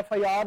FIR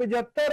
75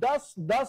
10-10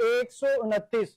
129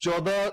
14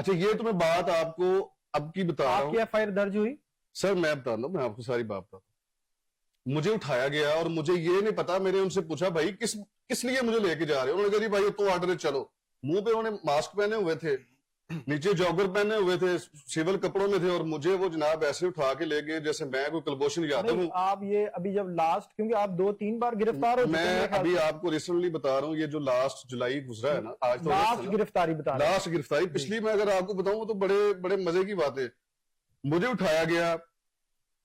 اچھا یہ تو میں بات آپ کو اب کی بتا رہا آپ ہوں. کی FIR درج ہوئی؟ سر میں بتا رہا ہوں, میں آپ کو ساری بات بتا رہا ہوں. مجھے اٹھایا گیا اور مجھے یہ نہیں پتا, میں نے ان سے پوچھا بھائی کس لیے مجھے لے کے جا رہے ہیں؟ انہوں نے کہا جی بھائی تو آرڈر ہے چلو. منہ پہ انہوں نے ماسک پہنے ہوئے تھے, نیچے جاگر پہنے ہوئے تھے, سول کپڑوں میں تھے, اور مجھے وہ جناب ایسے اٹھا کے لے گئے جیسے میں کوئی کلبوشن یادو ہوں. آپ یہ ابھی جب لاسٹ, کیونکہ آپ 2-3 بار گرفتار ہو چکے ہیں, میں ابھی آپ کو ریسنٹلی بتا رہا ہوں, یہ جو لاسٹ جولائی گزرا ہے نا, آج تو لاسٹ گرفتاری بتا رہے ہیں. لاسٹ گرفتاری پچھلی میں اگر آپ کو بتاؤں تو بڑے بڑے مزے کی بات ہے. مجھے اٹھایا گیا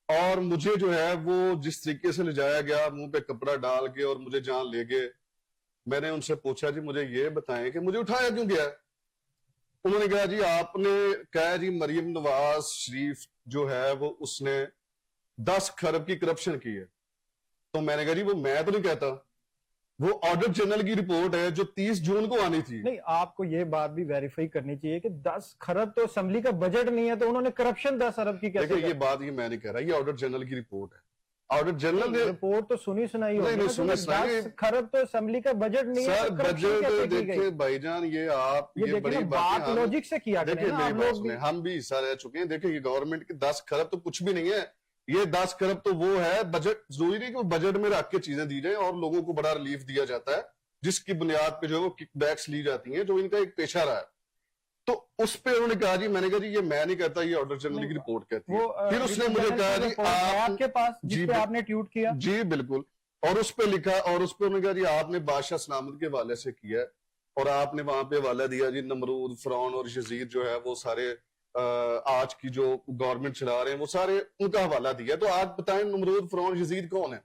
اور مجھے جو ہے وہ جس طریقے سے لے جایا گیا, منہ پہ کپڑا ڈال کے, اور مجھے جان لے گئے. میں نے ان سے پوچھا جی مجھے یہ بتائیں کہ مجھے اٹھایا کیوں گیا؟ انہوں نے کہا جی آپ نے کہا جی مریم نواز شریف جو ہے وہ اس نے 10 کھرب کی کرپشن کی ہے. تو میں نے کہا جی وہ میں تو نہیں کہتا, وہ آڈٹ جنرل کی رپورٹ ہے جو 30 جون کو آنی تھی. نہیں, آپ کو یہ بات بھی ویریفائی کرنی چاہیے کہ 10 کھرب تو اسمبلی کا بجٹ نہیں ہے, تو انہوں نے کرپشن 10 ارب کی کیسے؟ دیکھیں یہ بات یہ میں نہیں کہہ رہا, یہ آڈٹ جنرل کی رپورٹ ہے. آڈٹ جنرل نے رپورٹ تو سنی سنائی ہوگی, 10 کھرب تو اسمبلی کا بجٹ نہیں ہے. سر بجٹ دیکھیں بھائی جان, یہ آپ یہ بڑی بات لوجک سے کیا کریں نا آپ لوگ بھی. ہم بھی حصہ رہ چکے ہیں. دیکھیں یہ گورنمنٹ کے 10 کھرب تو کچھ بھی نہیں ہے. یہ 10 کھرب تو وہ ہے بجٹ, ضروری نہیں کہ وہ بجٹ میں رکھ کے چیزیں دی جائیں اور لوگوں کو بڑا ریلیف دیا جاتا ہے جس کی بنیاد پہ جو ہے وہ کک بیکس لی جاتی ہیں, جو ان کا ایک پیشہ رہا ہے. تو اس پہ انہوں نے کہا جی, میں نے کہا جی یہ میں نہیں کہتا, یہ آڈر جنرل کی رپورٹ کہتی ہے. پھر اس نے مجھے کہا جی آپ کے پاس جس پہ آپ نے ٹویٹ کیا, جی بالکل, اور اس پہ لکھا, اور اس پہ انہوں نے کہا جی آپ نے بادشاہ سلامت کے حوالے سے کیا ہے, اور آپ نے وہاں پہ حوالہ دیا جی نمرود, فرعون اور یزید جو ہے وہ سارے آج کی جو گورنمنٹ چلا رہے ہیں وہ سارے ان کا حوالہ دیا. تو آج بتائیں نمرود, فرعون, یزید کون ہے؟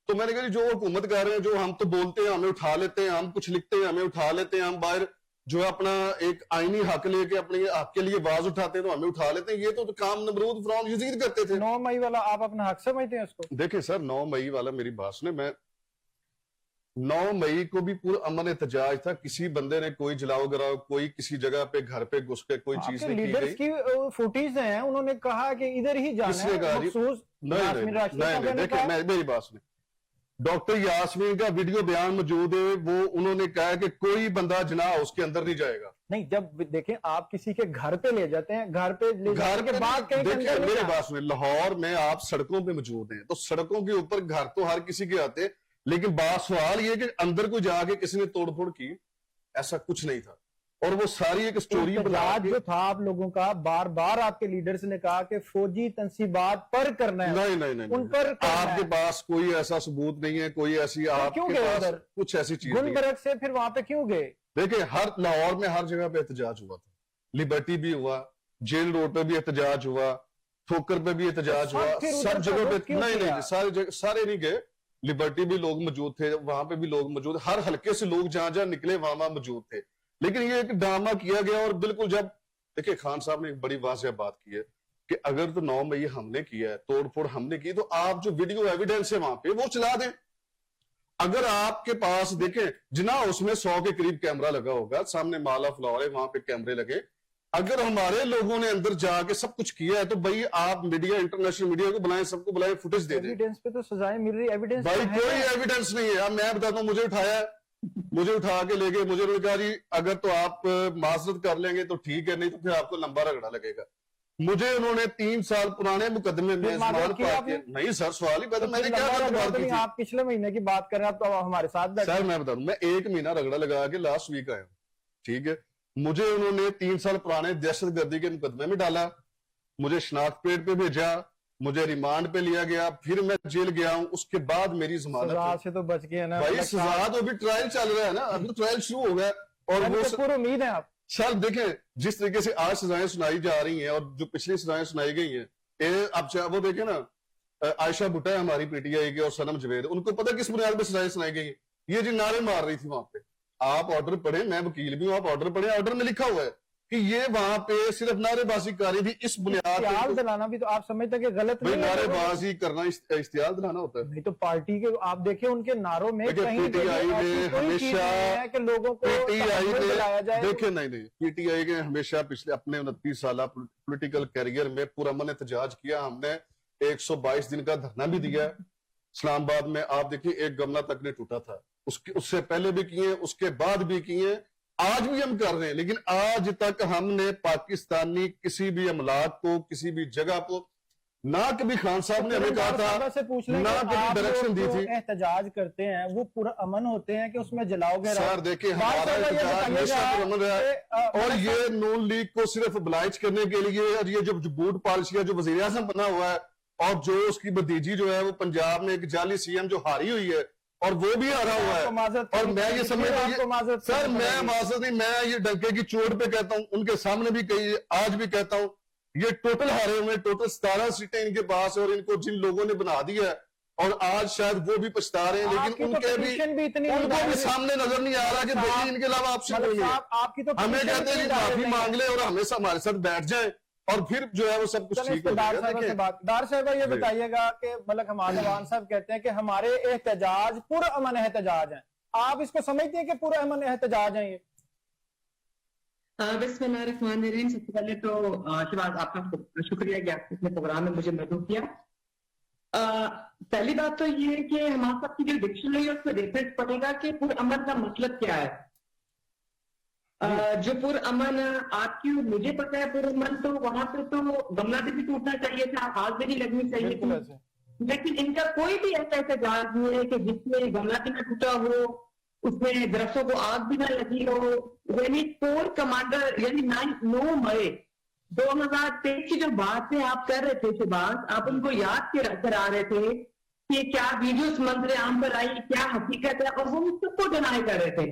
تو میں نے کہا جی جو حکومت کر رہے ہیں, جو ہم تو بولتے ہیں ہمیں اٹھا لیتے ہیں, ہم کچھ لکھتے ہیں ہمیں اٹھا لیتے ہیں, ہم باہر جو ہے اپنا ایک آئینی حق لے کے اپنے حق کے لیے آواز اٹھاتے ہیں تو ہمیں اٹھا لیتے ہیں. یہ تو کام نمرود, فرعون, یزید کرتے تھے. 9 مئی والا آپ اپنا حق سمجھتے ہیں اس کو؟ دیکھیں سر 9 مئی والا میری بات سنیں, میں 9 مئی کو بھی پورا امن احتجاج تھا, کسی بندے نے کوئی جلاؤ گراؤ, کوئی کسی جگہ پہ گھر پہ گھس کے کوئی چیز نہیں کی گئی. کی فوٹیج ہیں, انہوں نے کہا کہ ادھر ہی جانا ہے مخصوص. نہیں دیکھیں میری بات سنیں, ڈاکٹر یاسمین کا ویڈیو بیان موجود ہے, وہ انہوں نے کہا کہ کوئی بندہ جناح اس کے اندر نہیں جائے گا. نہیں, جب دیکھیں آپ کسی کے گھر پہ لے جاتے ہیں, گھر پہ لے جانے کے بعد کہیں دیکھیں میری بات سنیں, لاہور میں آپ سڑکوں پہ موجود ہیں, تو سڑکوں کے اوپر گھر تو ہر کسی کے آتے, لیکن بات سوال یہ کہ اندر کو جا کے کسی نے توڑ پھوڑ کی, ایسا کچھ نہیں تھا. اور وہ ساری ایک سٹوری جو تھا آپ لوگوں کا, بار بار آپ کے لیڈرز نے کہا کہ فوجی تنصیبات پر کرنا ہے. نہیں ان پر آپ کے پاس کوئی ایسا ثبوت نہیں ہے, کوئی ایسی آپ کے پاس کچھ ایسی چیز نہیں. گلبرگ سے پھر وہاں پہ کیوں گئے؟ دیکھیں ہر لاہور میں ہر جگہ پہ احتجاج ہوا تھا, لبرٹی بھی ہوا, جیل روڈ پہ بھی احتجاج ہوا, ٹھوکر پہ بھی احتجاج ہوا, سب جگہ پہ. نہیں سارے نہیں گئے, لبرٹی بھی لوگ موجود تھے, وہاں پہ بھی لوگ موجود, ہر حلقے سے لوگ جہاں جہاں نکلے وہاں موجود تھے. لیکن یہ ایک ڈرامہ کیا گیا, اور بالکل جب دیکھیں خان صاحب نے ایک بڑی واضح بات کی ہے کہ اگر تو 9 مئی ہم نے کیا ہے, توڑ پھوڑ ہم نے کی, تو آپ جو ویڈیو ایویڈنس ہے وہاں پہ وہ چلا دیں. اگر آپ کے پاس دیکھیں جناح اس میں 100 کے قریب کیمرہ لگا ہوگا, سامنے مال آف لاہور ہے, وہاں پہ کیمرے لگے. اگر ہمارے لوگوں نے اندر جا کے سب کچھ کیا ہے تو بھائی آپ میڈیا, انٹرنیشنل میڈیا کو بلائیں, سب کو بلائیں, فوٹیج دے دیں. ایویڈنس پہ تو سزائیں مل رہی, ایویڈنس بھائی کوئی ایویڈنس نہیں ہے. اب میں بتاتا ہوں, مجھے اٹھایا, مجھے اٹھا کے لے گئے, مجھے انہوں نے کہا جی اگر تو آپ معذرت کر لیں گے تو ٹھیک ہے, نہیں تو پھر آپ کو لمبا رگڑا لگے گا. مجھے انہوں نے 3 سال پرانے مقدمے میں نہیں سر, سوال ہی پیدا, میں نے کیا آپ پچھلے مہینے کی بات کر رہے ہیں, اب تو ہمارے ساتھ سر میں بتا دوں, میں 1 مہینہ رگڑا لگا کے لاسٹ ویک آیا ہوں, ٹھیک ہے. مجھے انہوں نے 3 سال پرانے دہشت گردی کے مقدمے میں ڈالا, مجھے شناخت پیٹ پہ بھیجا, مجھے ریمانڈ پہ لیا گیا, پھر میں جیل گیا ہوں, اس کے بعد میری ضمانت. سزا سے تو بچ گئے نا بھائی, سزا تو ابھی ٹرائل چل رہا ہے نا, ابھی تو ٹرائل شروع ہو گیا, اور وہ پوری امید ہے آپ. سر دیکھیں جس طریقے سے آج سزائیں سنائی جا رہی ہیں اور جو پچھلی سزائیں سنائی گئی ہیں, اب وہ دیکھیں نا, عائشہ بھٹا ہے ہماری پی ٹی آئی کی, اور سنم جوید, ان کو پتہ کس بنیاد پہ سزائیں سنائی گئی ہیں؟ یہ جی نعرے مار رہی تھی وہاں پہ. آپ آرڈر پڑھیں, میں وکیل بھی ہوں, آپ آرڈر پڑھیں, آرڈر میں لکھا ہوا ہے کہ یہ وہاں پہ صرف نعرے بازی کر رہی تھی. اس بنیاد اشتعال دلانا بھی تو آپ سمجھتے ہیں کہ غلط نہیں ہے؟ نعرے بازی کرنا اشتعال دلانا ہوتا ہے. نہیں تو پارٹی کے آپ دیکھیں ان کے ناروں میں کہیں پی ٹی آئی نے ہمیشہ, کہ لوگوں کو پی ٹی آئی دلایا جائے. دیکھیں نہیں, پی ٹی آئی نے ہمیشہ پچھلے اپنے 29 سالہ پولیٹیکل کیریئر میں پورا من احتجاج کیا. ہم نے 122 دن کا دھرنا بھی دیا ہے اسلام آباد میں. آپ دیکھیں ایک گملہ تک نے ٹوٹا تھا, اس سے پہلے بھی کیے, اس کے بعد بھی کیے. آج بھی ہم کر رہے ہیں، لیکن آج تک ہم نے پاکستانی کسی بھی املاک کو کسی بھی جگہ کو نہ کبھی خان صاحب نے ہمیں کہا تھا، سے پوچھ لیں نہ کہ کبھی آپ ڈائریکشن دی لوگ تھی۔ جو احتجاج کرتے ہیں وہ پرامن ہوتے ہیں کہ اس میں جلاؤ گے؟ سر دیکھیں ہمارا احتجاج ہمیشہ پرامن رہا ہے، اور یہ نون لیگ کو صرف بلائچ کرنے کے لیے، اور یہ جو بوٹ پالیسی کا جو وزیر اعظم بنا ہوا ہے، اور جو اس کی بھتیجی جو ہے وہ پنجاب میں ایک جعلی سی ایم جو ہاری ہوئی ہے اور وہ بھی ہارا ہوا ہے، اور میں یہ سمجھتا ہوں سر میں معذرت نہیں، میں یہ ڈنکے کی چوٹ پہ کہتا ہوں، ان کے سامنے بھی کہی، آج بھی کہتا ہوں، یہ ٹوٹل ہارے ہوئے، ٹوٹل 17 سیٹیں ان کے پاس، اور ان کو جن لوگوں نے بنا دیا ہے، اور آج شاید وہ بھی پچھتا رہے ہیں، لیکن ان کے بھی ان کو بھی سامنے نظر نہیں آ رہا کہ بھائی ان کے علاوہ آپشن کوئی نہیں ہے۔ ہمیں کہتے ہیں کہ معافی مانگ لیں اور ہمیشہ ہمارے ساتھ بیٹھ جائیں، اور پھر جو ہے وہ سب کچھ ٹھیک ہو جائے گا۔ دار صاحبہ یہ بتائیے گا کہ ملک حماد عوان صاحب کہتے ہیں کہ ہمارے احتجاج پرامن احتجاج ہیں، آپ اس کو سمجھتے ہیں کہ پرامن احتجاج ہیں یہ؟ بسم اللہ الرحمن الرحیم۔ سب سے پہلے تو شہباز آپ کا شکریہ کہ آپ نے پروگرام میں مجھے مدعو کیا۔ پہلی بات تو یہ ہے کہ ہمارے ساتھ کی جو ڈکشنری ہے اس میں ریفرنس پڑے گا کہ پرامن کا مطلب کیا ہے۔ جو پرامن آپ کی مجھے پتہ ہے، پرامن تو وہاں پہ تو بنگلہ دیش بھی ٹوٹنا چاہیے تھا، آگ بھی نہیں لگنی چاہیے تھی، لیکن ان کا کوئی بھی ایسا احتجاج نہیں ہے کہ جس میں بنگلہ دیش میں ٹوٹا ہو، اس میں درختوں کو آگ بھی نہ لگی ہو۔ یعنی کور کمانڈر یعنی 9 مئی 2023 کی جو باتیں آپ کر رہے تھے شہباز، آپ ان کو یاد کرا رہے تھے کہ کیا ویڈیوز منظر عام پر آئی، کیا حقیقت ہے، اور وہ اس سب کو ڈینائی کر رہے تھے۔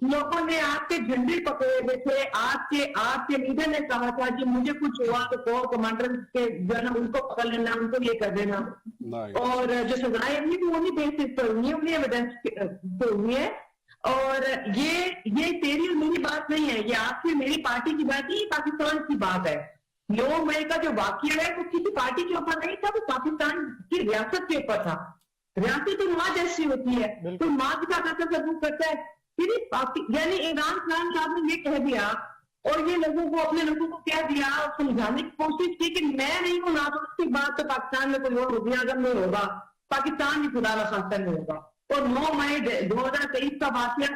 لوگوں نے آپ کے جھنڈے پکڑے ہوئے تھے، آپ کے لیڈر نے کہا تھا کہ مجھے کچھ ہوا تو کور کمانڈر کے جو ہے نا ان کو پکڑ لینا، ان کو یہ کر دینا، اور جو سزائیں ہوئی وہ انہیں بیسس پر ہوئی ہیں، انہیں ایویڈنس پہ ہوئی ہے۔ اور یہ تیری اور میری بات نہیں ہے، یہ آپ کی میری پارٹی کی بات نہیں، پاکستان کی بات ہے۔ 9 مئی کا جو واقعہ ہے وہ کسی پارٹی کے اوپر نہیں تھا، وہ پاکستان کی ریاست کے اوپر تھا۔ ریاست تو ماں جیسی ہوتی ہے، تو ماں کے ساتھ ایسا ثبوت کرتا ہے۔ یعنی عمران خان صاحب نے یہ کہہ دیا، اور یہ لوگوں کو اپنے لوگوں کو کہہ دیا، سمجھانے کی کوشش کی کہ میں نہیں ہوں، نہ تو اس کے بعد تو پاکستان میں کوئی اور وزیر اعظم نہیں ہوگا، پاکستان بھی خدا نخواستہ نہیں ہوگا۔ اور 9 مئی 2023 کا واقعہ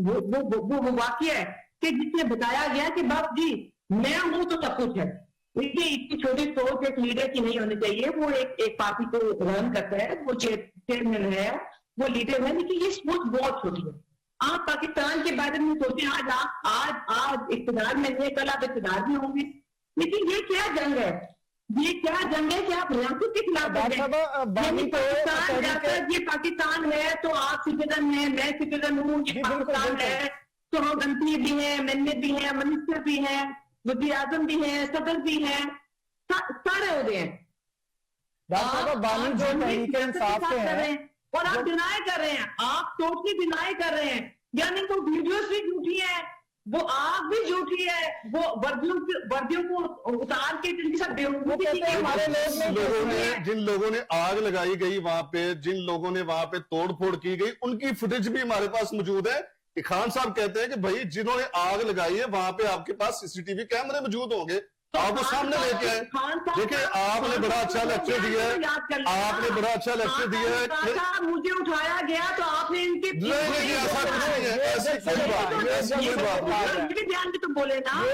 وہ واقعہ ہے کہ جس میں بتایا گیا کہ باپ جی میں ہوں تو سب کچھ ہے۔ دیکھیے اتنی چھوٹی سوچ ایک لیڈر کی نہیں ہونی چاہیے، وہ ایک پارٹی کو رن کرتا ہے، وہ چیئرمین ہے، وہ لیڈر ہے، لیکن یہ سوچ بہت چھوٹی ہے۔ آپ پاکستان کے بارے میں سوچیں، آج اقتدار میں نہیں، کل آپ اقتدار میں ہوں گے، لیکن یہ کیا جنگ ہے؟ یہ کیا جنگ ہے کہ آپ ریاست کے خلاف یہ پاکستان ہے تو آپ سٹیزن ہیں، میں سٹیزن ہوں، یہ پاکستان ہے تو ہم ایم پی بھی ہیں، ممبر بھی ہیں، منسٹر بھی ہیں، وزیر اعظم بھی ہیں، صدر بھی ہیں، سارے عہدے ہیں، اور آپ ڈینائی کر رہے ہیں، آپ ٹوٹلی ڈینائی کر رہے ہیں۔ یعنی وہ ویڈیوز بھی جھوٹی ہیں، وہ آگ بھی جھوٹی ہے، وہ وردیوں کو اتار کے جن لوگوں نے آگ لگائی گئی وہاں پہ، جن لوگوں نے وہاں پہ توڑ پھوڑ کی گئی، ان کی فوٹیج بھی ہمارے پاس موجود ہے۔ خان صاحب کہتے ہیں کہ بھائی جنہوں نے آگ لگائی ہے وہاں پہ آپ کے پاس CCTV کیمرے موجود ہوں گے، آپ کو سامنے لے کے آئے۔ دیکھیں آپ نے بڑا اچھا لیکچر دیا ہے، آپ نے بڑا اچھا لیکچر دیا ہے۔ مجھے اٹھایا گیا تو آپ نے ان کے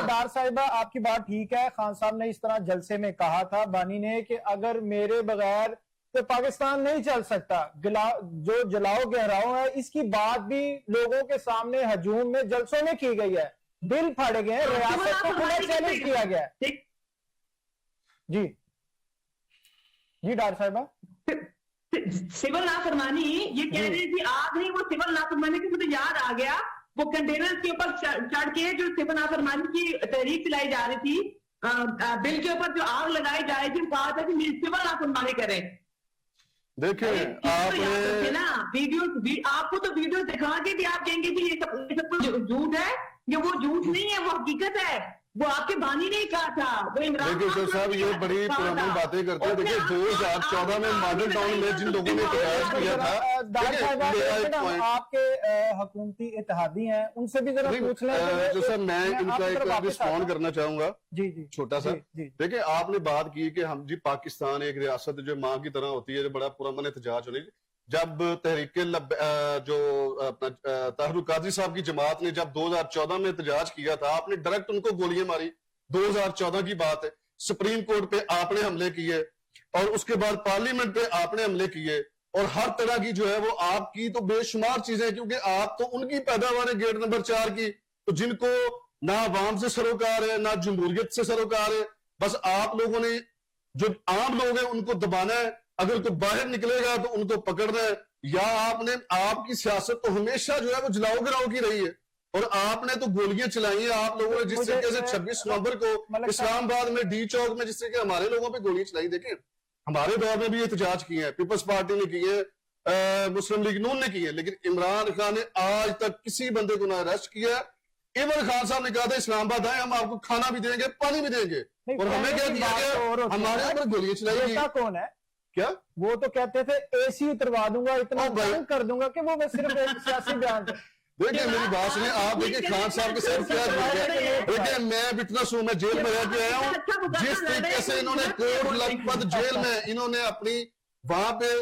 دار صاحبہ آپ کی بات ٹھیک ہے، خان صاحب نے اس طرح جلسے میں کہا تھا بانی نے کہ اگر میرے بغیر تو پاکستان نہیں چل سکتا، جو جلاؤ گہراؤ ہے اس کی بات بھی لوگوں کے سامنے ہجوم میں جلسوں میں کی گئی ہے، دل پھاڑے گئے ہیں، ریاست کو کھلا چیلنج کیا گیا ہے۔ جی جی ڈار صاحبہ سول نافرمانی یہ کہہ رہی تھی، آج نہیں وہ سول نافرمانی کی مجھے یاد آ گیا، وہ کنٹینر کے اوپر چڑھ کے جو سول نافرمانی کی تحریک چلائی جا رہی تھی، بل کے اوپر جو آگ لگائی جا رہی تھی، کہا تھا کہ میری سول نافرمانی کریں۔ دیکھیں آپ نے نا ویڈیو، آپ کو تو ویڈیو دکھا کے بھی آپ کہیں گے کہ یہ سب جھوٹ ہے، یہ وہ جھوٹ نہیں ہے، وہ حقیقت ہے، وہ آپ کے بانی نے کہا تھا، وہ عمران دیکھیں صاحب یہ بڑی پرانی باتیں کرتے ہیں۔ دیکھیں 2014 میں ماڈل ٹاؤن میں جن لوگوں نے احتجاج کیا تھا، آپ کے حکومتی اتحادی ہیں، ان سے بھی ذرا پوچھ لیں۔ جو سر میں ان کا ایک رسپونڈ کرنا چاہوں گا چھوٹا سا۔ دیکھیں آپ نے بات کی کہ ہم جی پاکستان ایک ریاست جو ماں کی طرح ہوتی ہے، جو بڑا پرامن احتجاج ہونے، جب تحریک جو طاہر القادری صاحب کی جماعت نے جب 2014 میں احتجاج کیا تھا، آپ نے ڈائریکٹ ان کو گولیاں ماری. 2014 کی بات ہے. سپریم کورٹ پہ آپ نے حملے کیے اور اس کے بعد پارلیمنٹ پہ آپ نے حملے کیے اور ہر طرح کی جو ہے وہ آپ کی تو بے شمار چیزیں، کیونکہ آپ تو ان کی پیداوار ہے گیٹ نمبر 4 کی، تو جن کو نہ عوام سے سروکار ہے نہ جمہوریت سے سروکار ہے. بس آپ لوگوں نے جو عام لوگ ہیں ان کو دبانا ہے، اگر کوئی باہر نکلے گا تو ان کو پکڑنا ہے. یا آپ کی سیاست تو ہمیشہ جو ہے وہ جلاؤ گراؤ کی رہی ہے، اور آپ نے تو گولیاں چلائی ہیں. آپ لوگوں نے جس طریقے سے 26 نومبر کو اسلام آباد میں ڈی چوک میں جس طریقے ہمارے لوگوں پہ گولیاں چلائی، دیکھیں ہمارے دور میں بھی احتجاج کیے ہیں، پیپلز پارٹی نے کیے، مسلم لیگ نون نے کیے، لیکن عمران خان نے آج تک کسی بندے کو نہ اریسٹ کیا. عمران خان صاحب نے کہا تھا اسلام آباد آئے ہم آپ کو کھانا بھی دیں گے پانی بھی دیں گے، اور ہمیں کیا کیا گیا؟ ہمارے اوپر گولیاں چلائی گئی. کون ہے کیا وہ تو کہتے تھے اے سی اتروا دوں گا، اتنا تنگ کر دوں گا کہ وہ صرف ایک سیاسی بیان تھا. دیکھیں میری بات سنیں آپ، دیکھیں خان صاحب کے ساتھ کیا ہے. دیکھیں میں وٹنس ہوں، میں جیل میں رہ کے آیا ہوں. جس طریقے سے انہوں نے کروڑ لکھپت جیل میں انہوں نے اپنی وہاں پہ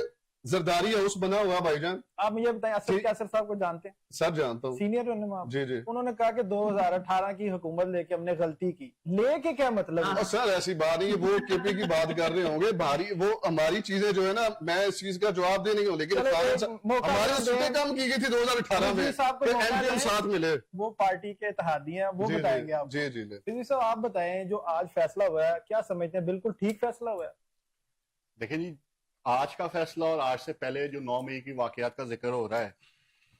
زرداری ہاؤس بنا ہوا. بھائی جان آپ مجھے بتائیں اسد کیسر صاحب کو جانتے ہیں؟ سر جانتا ہوں، سینئر رہنما. جی جی. انہوں نے کہا کہ 2018 کی حکومت لے کے ہم نے غلطی کی. لے کے کیا مطلب ہے؟ سر ایسی بات نہیں ہے، وہ کے پی کی بات کر رہے ہوں گے بھاری، وہ ہماری چیزیں جو ہے نا، میں اس چیز کا جواب دے نہیں ہوں، لیکن ہماری سیٹیں کم کی گئی تھی 2018 میں، پھر ساتھ ملے. وہ پارٹی کے اتحادی ہیں، وہ بتائیں گے آپ. جی جی فضی صاحب آپ بتائیں جو آج فیصلہ ہوا ہے کیا سمجھتے ہیں؟ بالکل ٹھیک فیصلہ ہوا ہے؟ دیکھیں جی، آج کا فیصلہ اور آج سے پہلے جو 9 مئی کی واقعات کا ذکر ہو رہا ہے،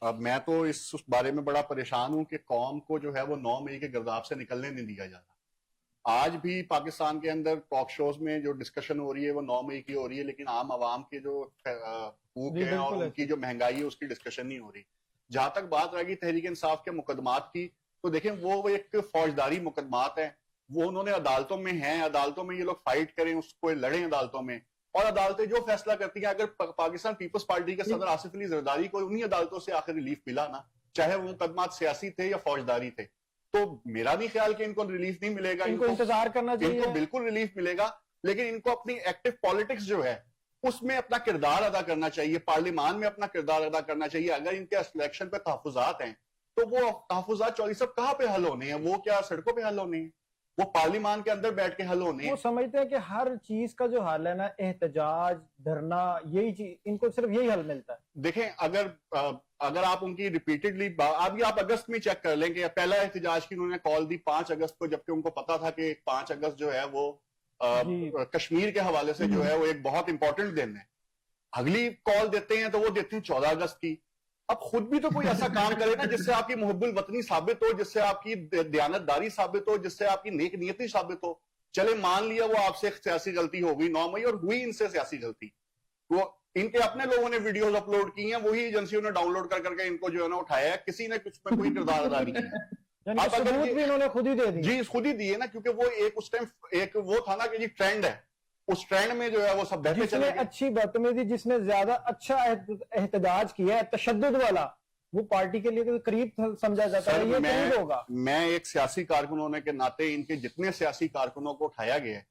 اب میں تو اس بارے میں بڑا پریشان ہوں کہ قوم کو جو ہے وہ 9 مئی کے گرداب سے نکلنے نہیں دیا جا رہا. آج بھی پاکستان کے اندر ٹاک شوز میں جو ڈسکشن ہو رہی ہے وہ 9 مئی کی ہو رہی ہے، لیکن عام عوام کے جو حقوق ہیں اور ان کی جو مہنگائی ہے اس کی ڈسکشن نہیں ہو رہی. جہاں تک بات رہے گی تحریک انصاف کے مقدمات کی، تو دیکھیں وہ ایک فوجداری مقدمات ہیں، وہ انہوں نے عدالتوں میں ہیں، عدالتوں میں یہ لوگ فائٹ کریں، اس کو لڑیں عدالتوں میں، اور عدالتیں جو فیصلہ کرتی ہیں. اگر پاکستان پیپلز پارٹی کے صدر آصف علی زرداری کو انہی عدالتوں سے آخر ریلیف ملا نا، چاہے وہ مقدمات سیاسی تھے یا فوجداری تھے، تو میرا نہیں خیال کہ ان کو ریلیف نہیں ملے گا. ان کو انتظار کرنا چاہیے، ان کو بالکل ریلیف ملے گا، لیکن ان کو اپنی ایکٹیو پالیٹکس جو ہے اس میں اپنا کردار ادا کرنا چاہیے، پارلیمان میں اپنا کردار ادا کرنا چاہیے. اگر ان کے الیکشن پہ تحفظات ہیں تو وہ تحفظات چودھری صاحب کہاں پہ حل ہونے ہیں؟ وہ کیا سڑکوں پہ حل ہونے ہیں؟ وہ پارلیمان کے اندر بیٹھ کے حل ہونے ہیں. وہ سمجھتے ہیں کہ ہر چیز کا جو حل ہے نا، احتجاج، دھرنا، یہی چیز، ان کو صرف یہی حل ملتا ہے. دیکھیں اگر آپ ان کی ریپیٹڈلی ابھی آپ اگست میں چیک کر لیں کہ پہلا احتجاج کی انہوں نے کال دی 5 اگست کو، جبکہ ان کو پتا تھا کہ 5 اگست جو ہے وہ کشمیر کے حوالے سے جو ہے وہ ایک بہت امپورٹنٹ دن ہے. اگلی کال دیتے ہیں تو وہ دیتے ہیں 14 اگست کی. اب خود بھی تو کوئی ایسا کام کرے نا جس سے آپ کی محب الوطنی ثابت ہو، جس سے آپ کی دیانتداری ثابت ہو، جس سے آپ کی نیک نیتی ثابت ہو. چلے مان لیا وہ آپ سے سیاسی غلطی ہو گئی 9 مئی، اور ہوئی ان سے سیاسی غلطی، وہ ان کے اپنے لوگوں نے ویڈیوز اپلوڈ کی ہیں، وہی ایجنسیوں نے ڈاؤن لوڈ کر کے ان کو جو ہے نا اٹھایا ہے، کسی نے کچھ میں کوئی کردار ادا نہیں کیا. یعنی ثبوت بھی انہوں نے خود ہی دے دی. جی خود ہی دیے نا، کیونکہ وہ ایک اس ٹائم ایک وہ تھا نا کہ جی ٹرینڈ ہے، اس ٹرینڈ میں جو ہے وہ سب بہتے چلے گئے. اچھی بدتمیزی، جس نے زیادہ اچھا احتجاج کیا ہے تشدد والا، وہ پارٹی کے لیے قریب سمجھا جاتا ہے. یہ قریب ہوگا. میں ایک سیاسی کارکن ہونے کے ناطے ان کے جتنے سیاسی کارکنوں کو اٹھایا گیا ہے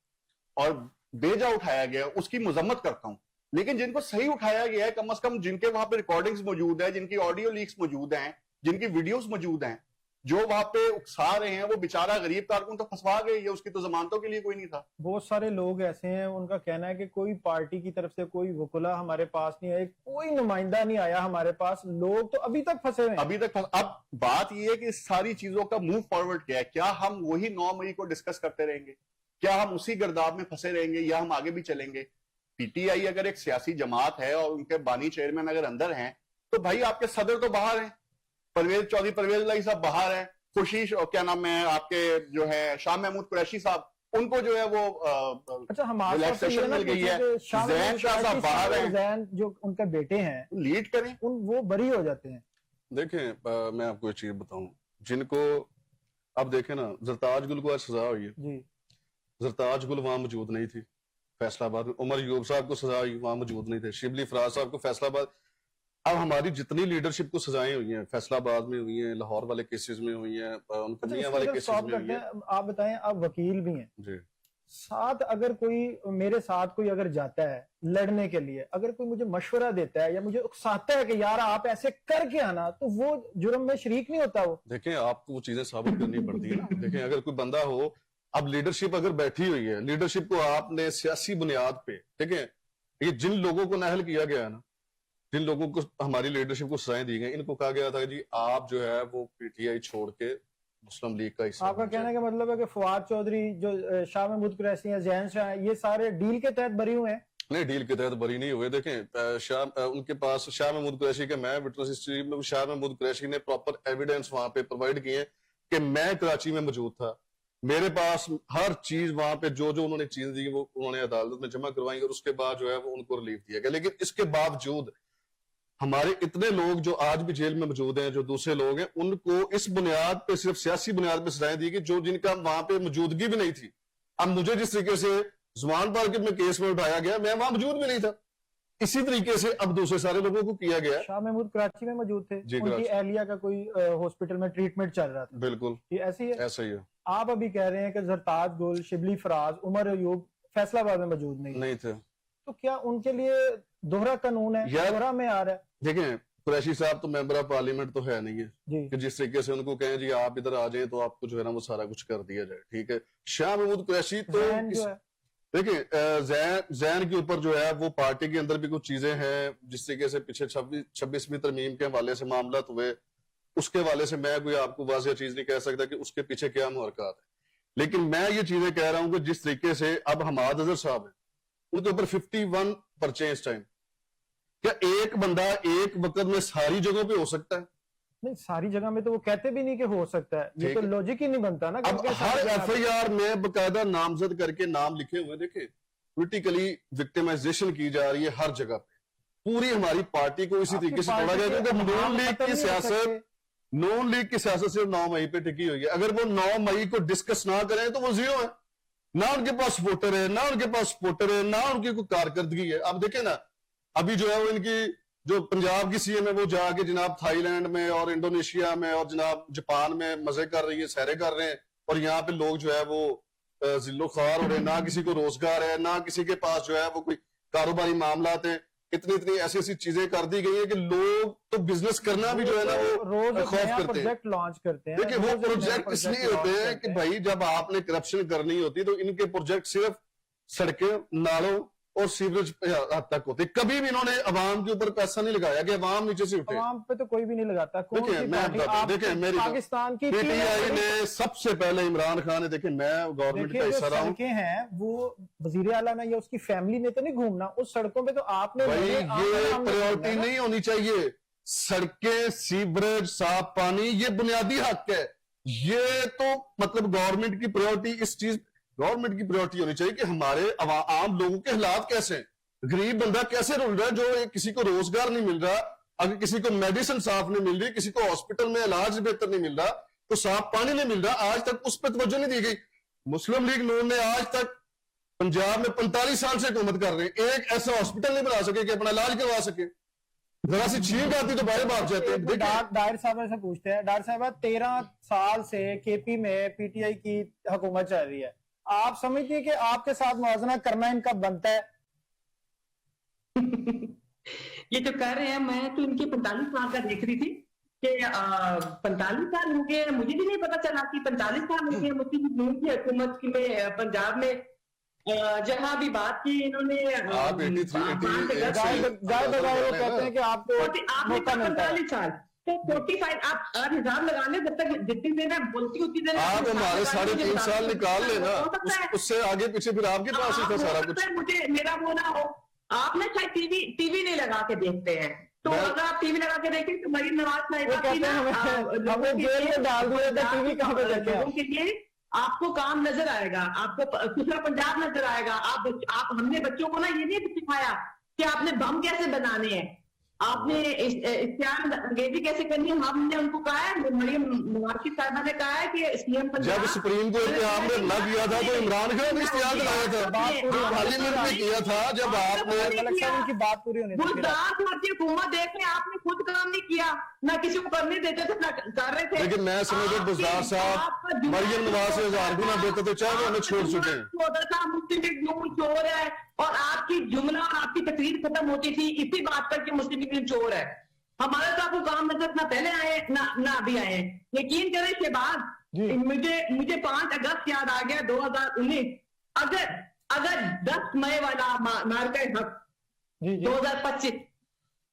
اور بیجا اٹھایا گیا ہے اس کی مذمت کرتا ہوں، لیکن جن کو صحیح اٹھایا گیا ہے، کم از کم جن کے وہاں پہ ریکارڈنگز موجود ہیں، جن کی آڈیو لیکس موجود ہیں، جن کی ویڈیوز موجود ہیں، جو وہاں پہ اکسا رہے ہیں، وہ بیچارہ غریب کارکن تو پھنسوا گئے، یہ اس کی تو ضمانتوں کے لیے کوئی نہیں تھا. بہت سارے لوگ ایسے ہیں، ان کا کہنا ہے کہ کوئی پارٹی کی طرف سے کوئی وکلا ہمارے پاس نہیں آئے، کوئی نمائندہ نہیں آیا ہمارے پاس، لوگ تو ابھی تک پھنسے ہوئے ہیں. ابھی تک. اب بات یہ ہے کہ اس ساری چیزوں کا موو فارورڈ کیا ہے؟ کیا ہم وہی 9 مئی کو ڈسکس کرتے رہیں گے؟ کیا ہم اسی گرداب میں پھنسے رہیں گے، یا ہم آگے بھی چلیں گے؟ پی ٹی آئی اگر ایک سیاسی جماعت ہے اور ان کے بانی چیئرمین اگر اندر ہیں، تو بھائی آپ کے صدر تو باہر ہیں، چودھری پرویز الہی صاحب باہر ہیں، خوشی کیا نام ہے آپ کے جو ہے شاہ محمود قریشی صاحب، ان کو جو ہے وہ ریلیکسیشن مل گئی ہے. زین شاہ صاحب باہر ہیں، زین جو ان کے بیٹے ہیں لیڈ کریں، وہ بری ہو جاتے ہیں. دیکھیں میں آپ کو ایک چیز بتاؤں، جن کو اب دیکھیں نا، زرتاج گل کو آج سزا ہوئی ہے. جی زرتاج گل وہاں موجود نہیں تھی فیصلہ آباد میں. عمر ایوب صاحب کو سزا ہوئی، وہاں موجود نہیں تھے. شبلی فراز صاحب کو فیصلہ آباد. اب ہماری جتنی لیڈرشپ کو سزائیں ہوئی ہیں، فیصلہ آباد میں ہوئی ہیں، لاہور والے کیسز میں ہوئی ہیں، ان کو میاں والے کیسز میں ہوئی ہیں. آپ بتائیں، آپ وکیل بھی ہیں، جی ساتھ اگر کوئی میرے ساتھ کوئی اگر جاتا ہے لڑنے کے لیے, اگر کوئی مجھے مشورہ دیتا ہے یا مجھے اکساتا ہے کہ یار آپ ایسے کر کے آنا, تو وہ جرم میں شریک نہیں ہوتا. وہ دیکھیں آپ کو وہ چیزیں ثابت کرنی پڑتی ہے نا. دیکھیں اگر کوئی بندہ ہو, اب لیڈرشپ اگر بیٹھی ہوئی ہے, لیڈرشپ کو آپ نے سیاسی بنیاد پہ, دیکھیں یہ جن لوگوں کو نااہل کیا گیا ہے نا, جن لوگوں کو ہماری لیڈرشپ کو سزائیں دی گئی, ان کو کہا گیا تھا جی آپ جو ہے وہ پی ٹی آئی چھوڑ کے مسلم لیگ کا حصہ. آپ کا کہنے کا مطلب ہے کہ فواد چودھری, جو شاہ محمود قریشی ہیں, زین شاہ ہیں, یہ سارے ڈیل کے تحت بری ہوئے ہیں؟ نہیں, ڈیل کے تحت بری نہیں ہوئے. دیکھیں ان کے پاس شاہ محمود قریشی کے, میں وٹنس ہسٹری میں شاہ محمود قریشی نے پراپر ایویڈنس وہاں پہ پرووائڈ کیے کہ میں کراچی میں موجود تھا, میرے پاس ہر چیز وہاں پہ جو انہوں نے چیزیں دی وہ انہوں نے عدالت میں جمع کروائی, اور اس کے بعد جو ہے وہ ان کو ریلیف دیا گیا. لیکن اس کے باوجود ہمارے اتنے لوگ جو آج بھی جیل میں موجود ہیں, جو دوسرے لوگ ہیں, ان کو اس بنیاد پہ, صرف سیاسی بنیاد پہ سزائیں دی گئی جو جن کا وہاں پہ موجودگی بھی نہیں تھی. اب مجھے جس طریقے سے زمان پارک میں کیس میں اٹھایا گیا, میں وہاں موجود بھی نہیں تھا, اسی طریقے سے اب دوسرے سارے لوگوں کو کیا گیا. شاہ محمود کراچی میں موجود تھے, ان کی اہلیہ کا کوئی ہاسپٹل میں ٹریٹمنٹ چل رہا تھا. بالکل یہ ایسی ہے, ایسا ہی ہے. آپ ابھی کہہ رہے ہیں کہ زرتاج گل, شبلی فراز, عمر ایوب فیصلہ آباد میں موجود نہیں تھے, تو کیا ان کے لیے دوہرا قانون ہے, دوہرا معیار ہے؟ دیکھیں قریشی صاحب تو ممبر آف پارلیمنٹ تو ہے نہیں ہے کہ جس طریقے سے ان کو کہیں جی آپ ادھر آ جائیں تو آپ کو جو ہے نا وہ سارا کچھ کر دیا جائے. ٹھیک ہے, شاہ محمود قریشی تو دیکھیں زین کے اوپر جو ہے وہ پارٹی کے اندر بھی کچھ چیزیں ہیں, جس طریقے سے پیچھے 26ویں ترمیم کے حوالے سے معاملات ہوئے, اس کے حوالے سے میں کوئی آپ کو واضح چیز نہیں کہہ سکتا کہ اس کے پیچھے کیا محرکات ہیں. لیکن میں یہ چیزیں کہہ رہا ہوں کہ جس طریقے سے اب حماد اظہر صاحب ہیں, ان کے اوپر 51 پرچے اس ٹائم, کیا ایک بندہ ایک وقت میں ساری جگہوں پہ ہو سکتا ہے؟ نہیں, ساری جگہ میں تو وہ کہتے بھی نہیں کہ ہو سکتا ہے, یہ تو لوجک ہی نہیں بنتا نا. اب ہر ایف آئی آر میں باقاعدہ نامزد کر کے نام لکھے ہوئے, دیکھیں پولیٹیکلی وکٹمائزیشن کی جا رہی ہے ہر جگہ پہ. پوری ہماری پارٹی کو اسی طریقے سے توڑا گیا, کیونکہ نون لیگ کی سیاست صرف 9 مئی پہ ٹکی ہوئی ہے. اگر وہ 9 مئی کو ڈسکس نہ کریں تو وہ زیرو ہے, نہ ان کے پاس سپورٹر ہے, نہ ان کے پاس سپورٹر ہے, نہ ان کی کوئی کارکردگی ہے. اب دیکھیں نا, ابھی جو ہے وہ ان کی جو پنجاب کی سی ایم ہے وہ جا کے جناب تھائی لینڈ میں اور انڈونیشیا میں اور جناب جاپان میں مزے کر رہی ہے, سیرے کر رہے ہیں, اور یہاں پہ لوگ جو ہے وہ ذل و خوار ہو رہے ہیں, نہ کسی کو روزگار ہے, نہ کسی کے پاس جو ہے وہ کوئی کاروباری معاملات ہیں. اتنی ایسی چیزیں کر دی گئی ہیں کہ لوگ تو بزنس کرنا بھی جو ہے نا وہ خوف کرتے ہیں. دیکھیں وہ پروجیکٹ اس لیے ہوتے ہیں کہ بھائی جب آپ نے کرپشن کرنی ہوتی تو ان کے پروجیکٹ صرف سڑکیں, نالوں اور سیوریج حد تک ہوتے. کبھی بھی انہوں نے عوام کے اوپر پیسہ نہیں لگایا کہ عوام نیچے سے اٹھے. عوام پہ تو کوئی بھی نہیں لگاتا. دیکھیں میری پاکستان کی پی ٹی آئی نے سب سے پہلے عمران خان نے, دیکھیں میں گورنمنٹ کا حصہ رہا ہوں, سڑکیں ہیں وہ وزیر اعلیٰ نے یا اس کی فیملی نے تو نہیں گھومنا اس سڑکوں پہ, تو آپ نے یہ پریورٹی نہیں ہونی چاہیے. سڑکیں, سیوریج, صاف پانی یہ بنیادی حق ہے. یہ تو مطلب گورنمنٹ کی پریورٹی, اس چیز گورنمنٹ کی پریورٹی ہونی چاہیے کہ ہمارے عام لوگوں کے حالات کیسے ہیں, غریب بندہ کیسے رول رہا ہے, جو کسی کو روزگار نہیں مل رہا, اگر کسی کو میڈیسن صاف نہیں مل رہی, کسی کو ہاسپٹل میں علاج بہتر نہیں مل رہا, تو صاف پانی نہیں مل رہا, آج تک اس پہ توجہ نہیں دی گئی. مسلم لیگ نون نے آج تک پنجاب میں 45 سال سے حکومت کر رہے ہیں, ایک ایسا ہاسپٹل نہیں بنا سکے کہ اپنا علاج کروا سکے. ذرا سی چھینک آتی تو باہر بھاگ جاتے ہیں. ڈاکٹر صاحب سے پوچھتے ہیں, ڈاکٹر صاحب 13 سال سے کے پی میں پی ٹی آئی کی حکومت چل رہی ہے, آپ سمجھتے ہیں کہ آپ کے ساتھ موازنہ کرنا ان کا بنتا ہے؟ یہ جو کہہ رہے ہیں, میں تو ان کے 45 سال کا دیکھ رہی تھی کہ 45 سال ہو گئے, مجھے بھی نہیں پتا چلا کہ 45 سال ہو گئے مسلم لیگ کی حکومت میں پنجاب میں. جہاں بھی بات کی انہوں نے کہتے ہیں کہ آپ کو موقع ملتا ہے 45 سال, تو 45 آپ حساب لگا لیں, جب تک جتنی دیر میں بولتی ہوتی دیر آپ ہمارے 3.5 سال نکال لینا, اس سے آگے پیچھے پھر آپ کے پاس ہی تھا سارا کچھ. مجھے میرا وہ نہ ہو, آپ نے شاید ٹی وی نہیں لگا کے دیکھتے ہیں, تو اگر آپ ٹی وی لگا کے دیکھیں تو مریم نواز لوگوں کے لیے آپ کو کام نظر آئے گا, آپ کو دوسرا پنجاب نظر آئے گا. آپ ہم نے بچوں کو نا یہ نہیں سکھایا کہ آپ نے بم کیسے بنانے ہیں, آپ نے اشتہار انگیزی کیسے کرنی ہے؟ ہم نے ان کو کہا ہے، مریم نواز صاحبہ نے کہا ہے کہ سی ایم جب سپریم کورٹ کے آپ نے حملہ کیا تھا تو عمران خان نے اشتہار دلایا تھا، پارلیمنٹ میں کیا تھا جب آپ نے ملک صاحب ان کی بات پوری ہونے دیں۔ گجرات کی حکومت دیکھ لیں، آپ نے خود کام نہیں کیا، نہ کسی کو کرنے دیتے تھے نہ کر رہے تھے۔ لیکن میں سمجھتا بزدار صاحب مریم نواز سے 1000 گنا بہتر تھے، چاہے وہ ہمیں چھوڑ چکے ہیں۔ مسلم لیگ نون چور ہے، اور آپ کی جملہ اور آپ کی تقریر ختم ہوتی تھی اسی بات پر کہ مسلم لیگ چور ہے۔ ہمارے ساتھ وہ کام نظر نہ پہلے آئے نہ ابھی آئے ہیں۔ یقین کریں شہباز، مجھے 5 اگست یاد آ گیا 2019، اگر 10 مئی والا مارکہ حق 2025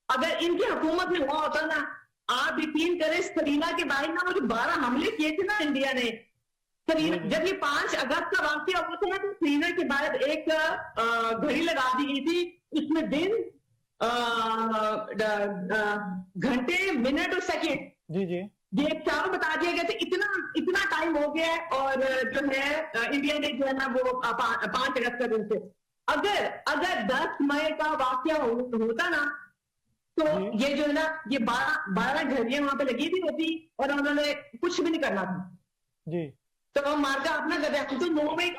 اگر ان کی حکومت میں ہوا ہوتا نا، آپ یقین کریں سرینا کے بعد نا وہ جو 12 حملے کیے تھے نا انڈیا نے، جب یہ 5 اگست کا واقعہ ہوا تھا نا تو سرینا کے بعد ایک گھڑی لگا دی گئی تھی، اس میں دن گھنٹے منٹ اور سیکنڈ یہ چاروں بتا دیا گیا تھا۔ اتنا ٹائم ہو گیا ہے، اور جو ہے انڈیا نے جو ہے نا وہ 5 اگست کا دن سے اگر 10 مئی کا واقعہ ہوتا نا تو یہ جو ہے نا یہ 12 گھڑیاں وہاں پہ لگی بھی ہوتی اور انہوں نے کچھ بھی نہیں کرنا تھا۔ تو ہم مارکا اپنا کر رہے ہیں، ہم تو 9 مئی